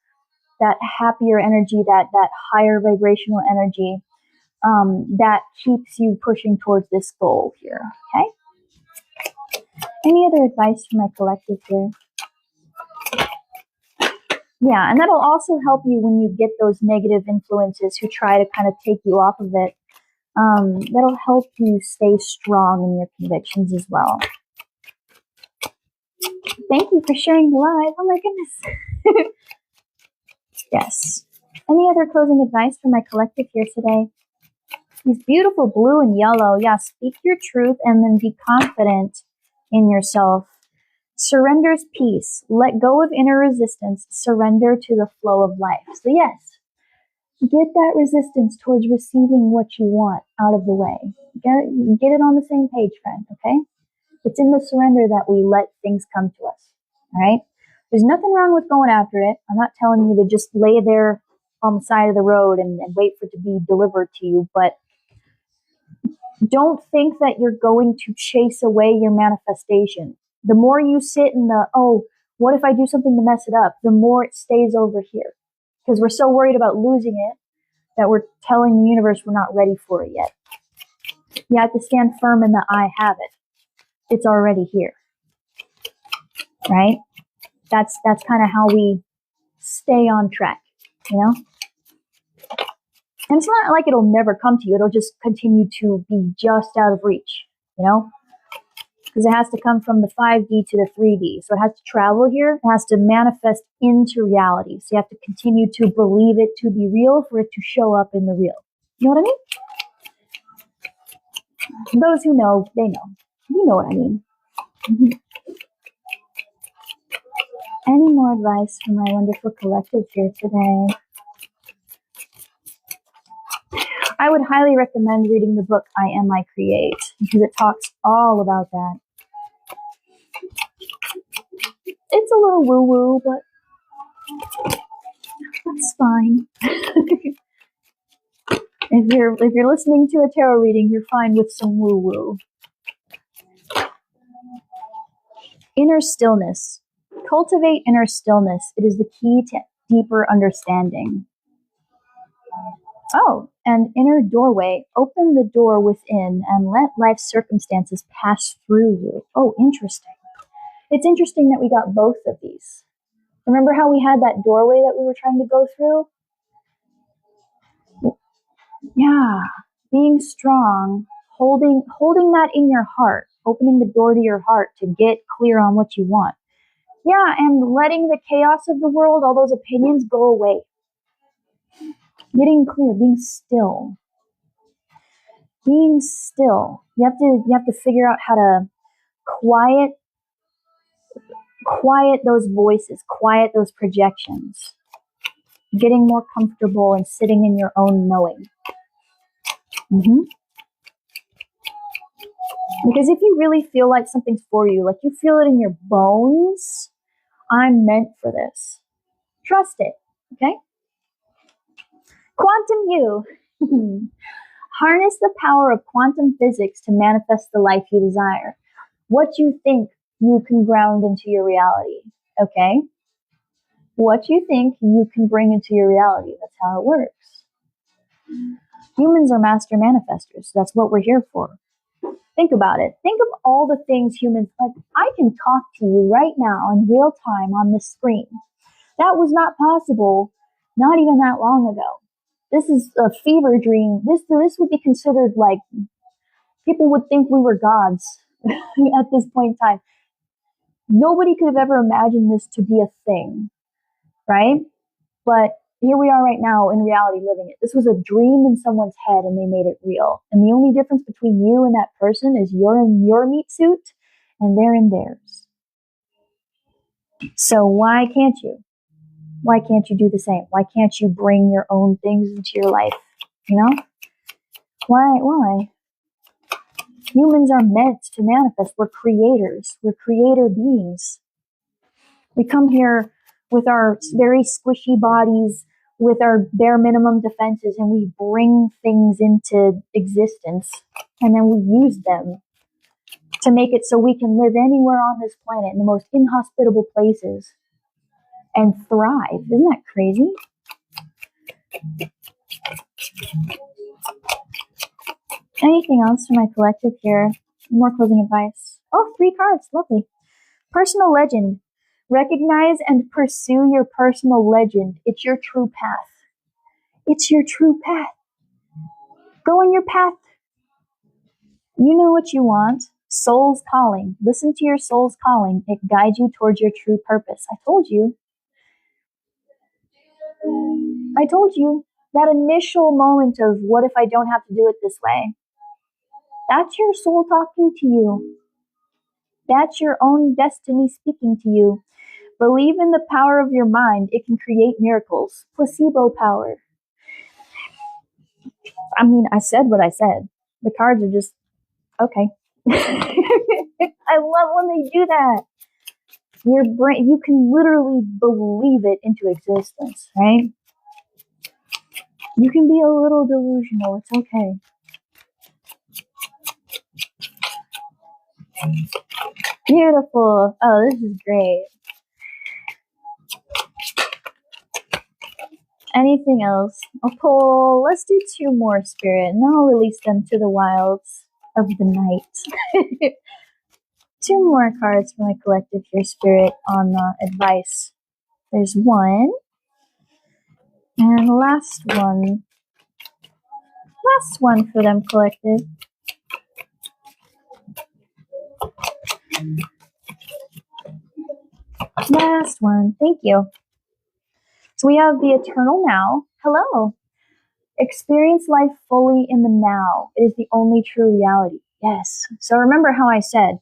[SPEAKER 1] happier energy, that higher vibrational energy, that keeps you pushing towards this goal here. Okay? Any other advice for my collective here? Yeah, and that'll also help you when you get those negative influences who try to kind of take you off of it. That'll help you stay strong in your convictions as well. Thank you for sharing the live. Oh my goodness. Yes. Any other closing advice for my collective here today? These beautiful blue and yellow. Yeah, speak your truth and then be confident in yourself. Surrenders peace. Let go of inner resistance. Surrender to the flow of life. So yes, get that resistance towards receiving what you want out of the way. Get it on the same page, friend, okay? It's in the surrender that we let things come to us, all right? There's nothing wrong with going after it. I'm not telling you to just lay there on the side of the road and wait for it to be delivered to you, but don't think that you're going to chase away your manifestation. The more you sit in the, oh, what if I do something to mess it up, the more it stays over here. Because we're so worried about losing it that we're telling the universe we're not ready for it yet. You have to stand firm in the I have it. It's already here. Right? That's kind of how we stay on track, you know? And it's not like it'll never come to you. It'll just continue to be just out of reach, you know? Because it has to come from the 5D to the 3D. So it has to travel here. It has to manifest into reality. So you have to continue to believe it to be real for it to show up in the real. You know what I mean? Those who know, they know. You know what I mean. Any more advice from my wonderful collective here today? I would highly recommend reading the book I Am, I Create, because it talks all about that. It's a little woo-woo, but that's fine. If you're listening to a tarot reading, you're fine with some woo-woo. Inner stillness. Cultivate inner stillness. It is the key to deeper understanding. Oh, and inner doorway. Open the door within and let life's circumstances pass through you. Oh, interesting. It's interesting that we got both of these. Remember how we had that doorway that we were trying to go through? Yeah, being strong, holding that in your heart, opening the door to your heart to get clear on what you want. Yeah, and letting the chaos of the world, all those opinions go away. Getting clear, being still. Being still. You have to figure out how to quiet those voices, quiet those projections. Getting more comfortable and sitting in your own knowing. Because if you really feel like something's for you, like you feel it in your bones, I'm meant for this. Trust it, okay? Quantum you. Harness the power of quantum physics to manifest the life you desire. What you think, you can ground into your reality, okay? What you think, you can bring into your reality. That's how it works. Humans are master manifestors. That's what we're here for. Think about it. Think of all the things humans, like I can talk to you right now in real time on this screen. That was not possible not even that long ago. This is a fever dream. This would be considered like People would think we were gods at this point in time. Nobody could have ever imagined this to be a thing, right? But here we are right now in reality living it. This was a dream in someone's head and they made it real. And the only difference between you and that person is you're in your meat suit and they're in theirs. So why can't you? Why can't you do the same? Why can't you bring your own things into your life? You know? Why? Humans are meant to manifest. We're creators. We're creator beings. We come here with our very squishy bodies, with our bare minimum defenses, and we bring things into existence. And then we use them to make it so we can live anywhere on this planet in the most inhospitable places and thrive. Isn't that crazy? Anything else for my collective here? More closing advice. Oh, 3 cards. Lovely. Personal legend. Recognize and pursue your personal legend. It's your true path. It's your true path. Go on your path. You know what you want. Soul's calling. Listen to your soul's calling. It guides you towards your true purpose. I told you. That initial moment of what if I don't have to do it this way? That's your soul talking to you. That's your own destiny speaking to you. Believe in the power of your mind. It can create miracles. Placebo power. I mean, I said what I said. The cards are just, okay. I love when they do that. Your brain, you can literally believe it into existence, right? You can be a little delusional. It's okay. Beautiful. Oh, this is great. Anything else? I'll pull, let's do 2 more, Spirit, and then I'll release them to the wilds of the night. 2 more cards for my collective here, Spirit, on advice. There's 1. And last one. Last one for them, collective. Last one. Thank you. So we have the eternal now. Hello. Experience life fully in the now. It is the only true reality. Yes. So remember how I said,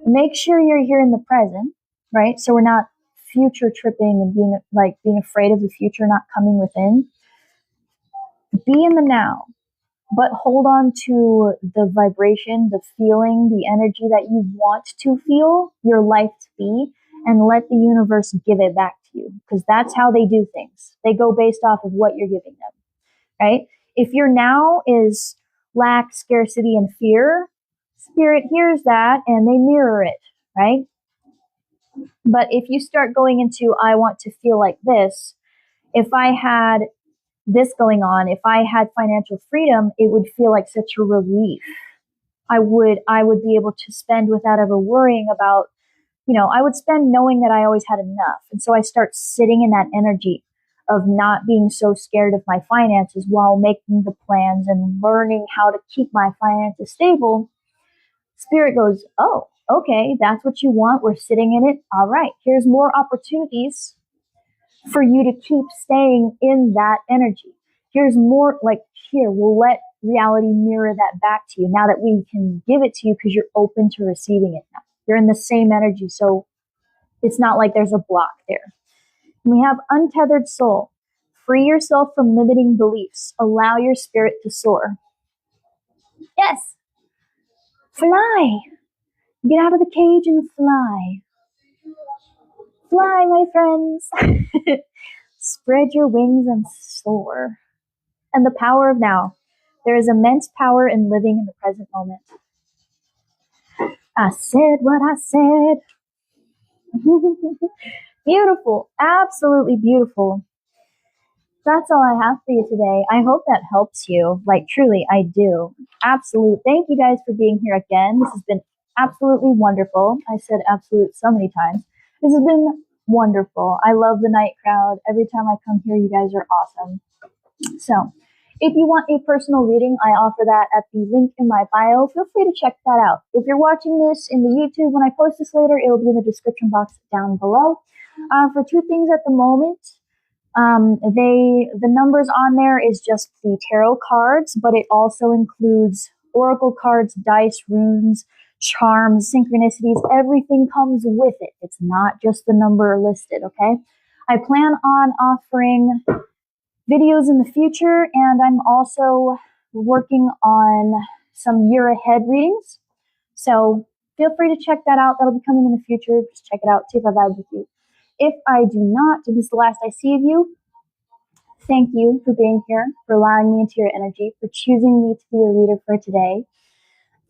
[SPEAKER 1] make sure you're here in the present, right? So we're not future tripping and being afraid of the future not coming within. Be in the now, but hold on to the vibration, the feeling, the energy that you want to feel your life to be, and let the universe give it back to you, because that's how they do things. They go based off of what you're giving them, right? If your now is lack, scarcity, and fear, Spirit hears that and they mirror it, right? But if you start going into, I want to feel like this, if I had this going on, if I had financial freedom, it would feel like such a relief. I would be able to spend without ever worrying about, I would spend knowing that I always had enough. And so I start sitting in that energy of not being so scared of my finances while making the plans and learning how to keep my finances stable. Spirit goes, oh, okay, that's what you want. We're sitting in it. All right, here's more opportunities for you to keep staying in that energy. Here's more, here, we'll let reality mirror that back to you now that we can give it to you because you're open to receiving it now. You're in the same energy, so it's not like there's a block there. And we have untethered soul. Free yourself from limiting beliefs. Allow your spirit to soar. Yes. Fly. Get out of the cage and fly. Fly, my friends. Spread your wings and soar. And the power of now. There is immense power in living in the present moment. I said what I said. Beautiful. Absolutely beautiful. That's all I have for you today. I hope that helps you. Truly, I do. Absolute. Thank you guys for being here again. This has been absolutely wonderful. I said absolute so many times. This has been wonderful. I love the night crowd. Every time I come here, you guys are awesome. So, If you want a personal reading, I offer that at the link in my bio. Feel free to check that out. If you're watching this in the YouTube, when I post this later, it'll be in the description box down below. For 2 things at the moment, the numbers on there is just the tarot cards, but it also includes oracle cards, dice, runes, charms, synchronicities. Everything comes with it. It's not just the number listed, okay? I plan on offering videos in the future, and I'm also working on some year ahead readings. So feel free to check that out. That'll be coming in the future. Just check it out, see if I vibe with you. If I do not, and this is the last I see of you, thank you for being here, for allowing me into your energy, for choosing me to be a reader for today.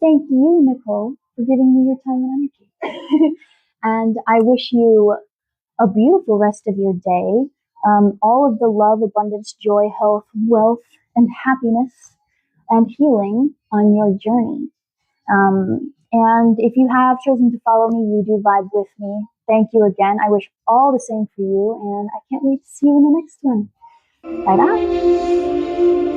[SPEAKER 1] Thank you, Nicole, for giving me your time and energy. And I wish you a beautiful rest of your day. All of the love, abundance, joy, health, wealth, and happiness and healing on your journey. And if you have chosen to follow me, you do vibe with me. Thank you again. I wish all the same for you, and I can't wait to see you in the next one. Bye bye.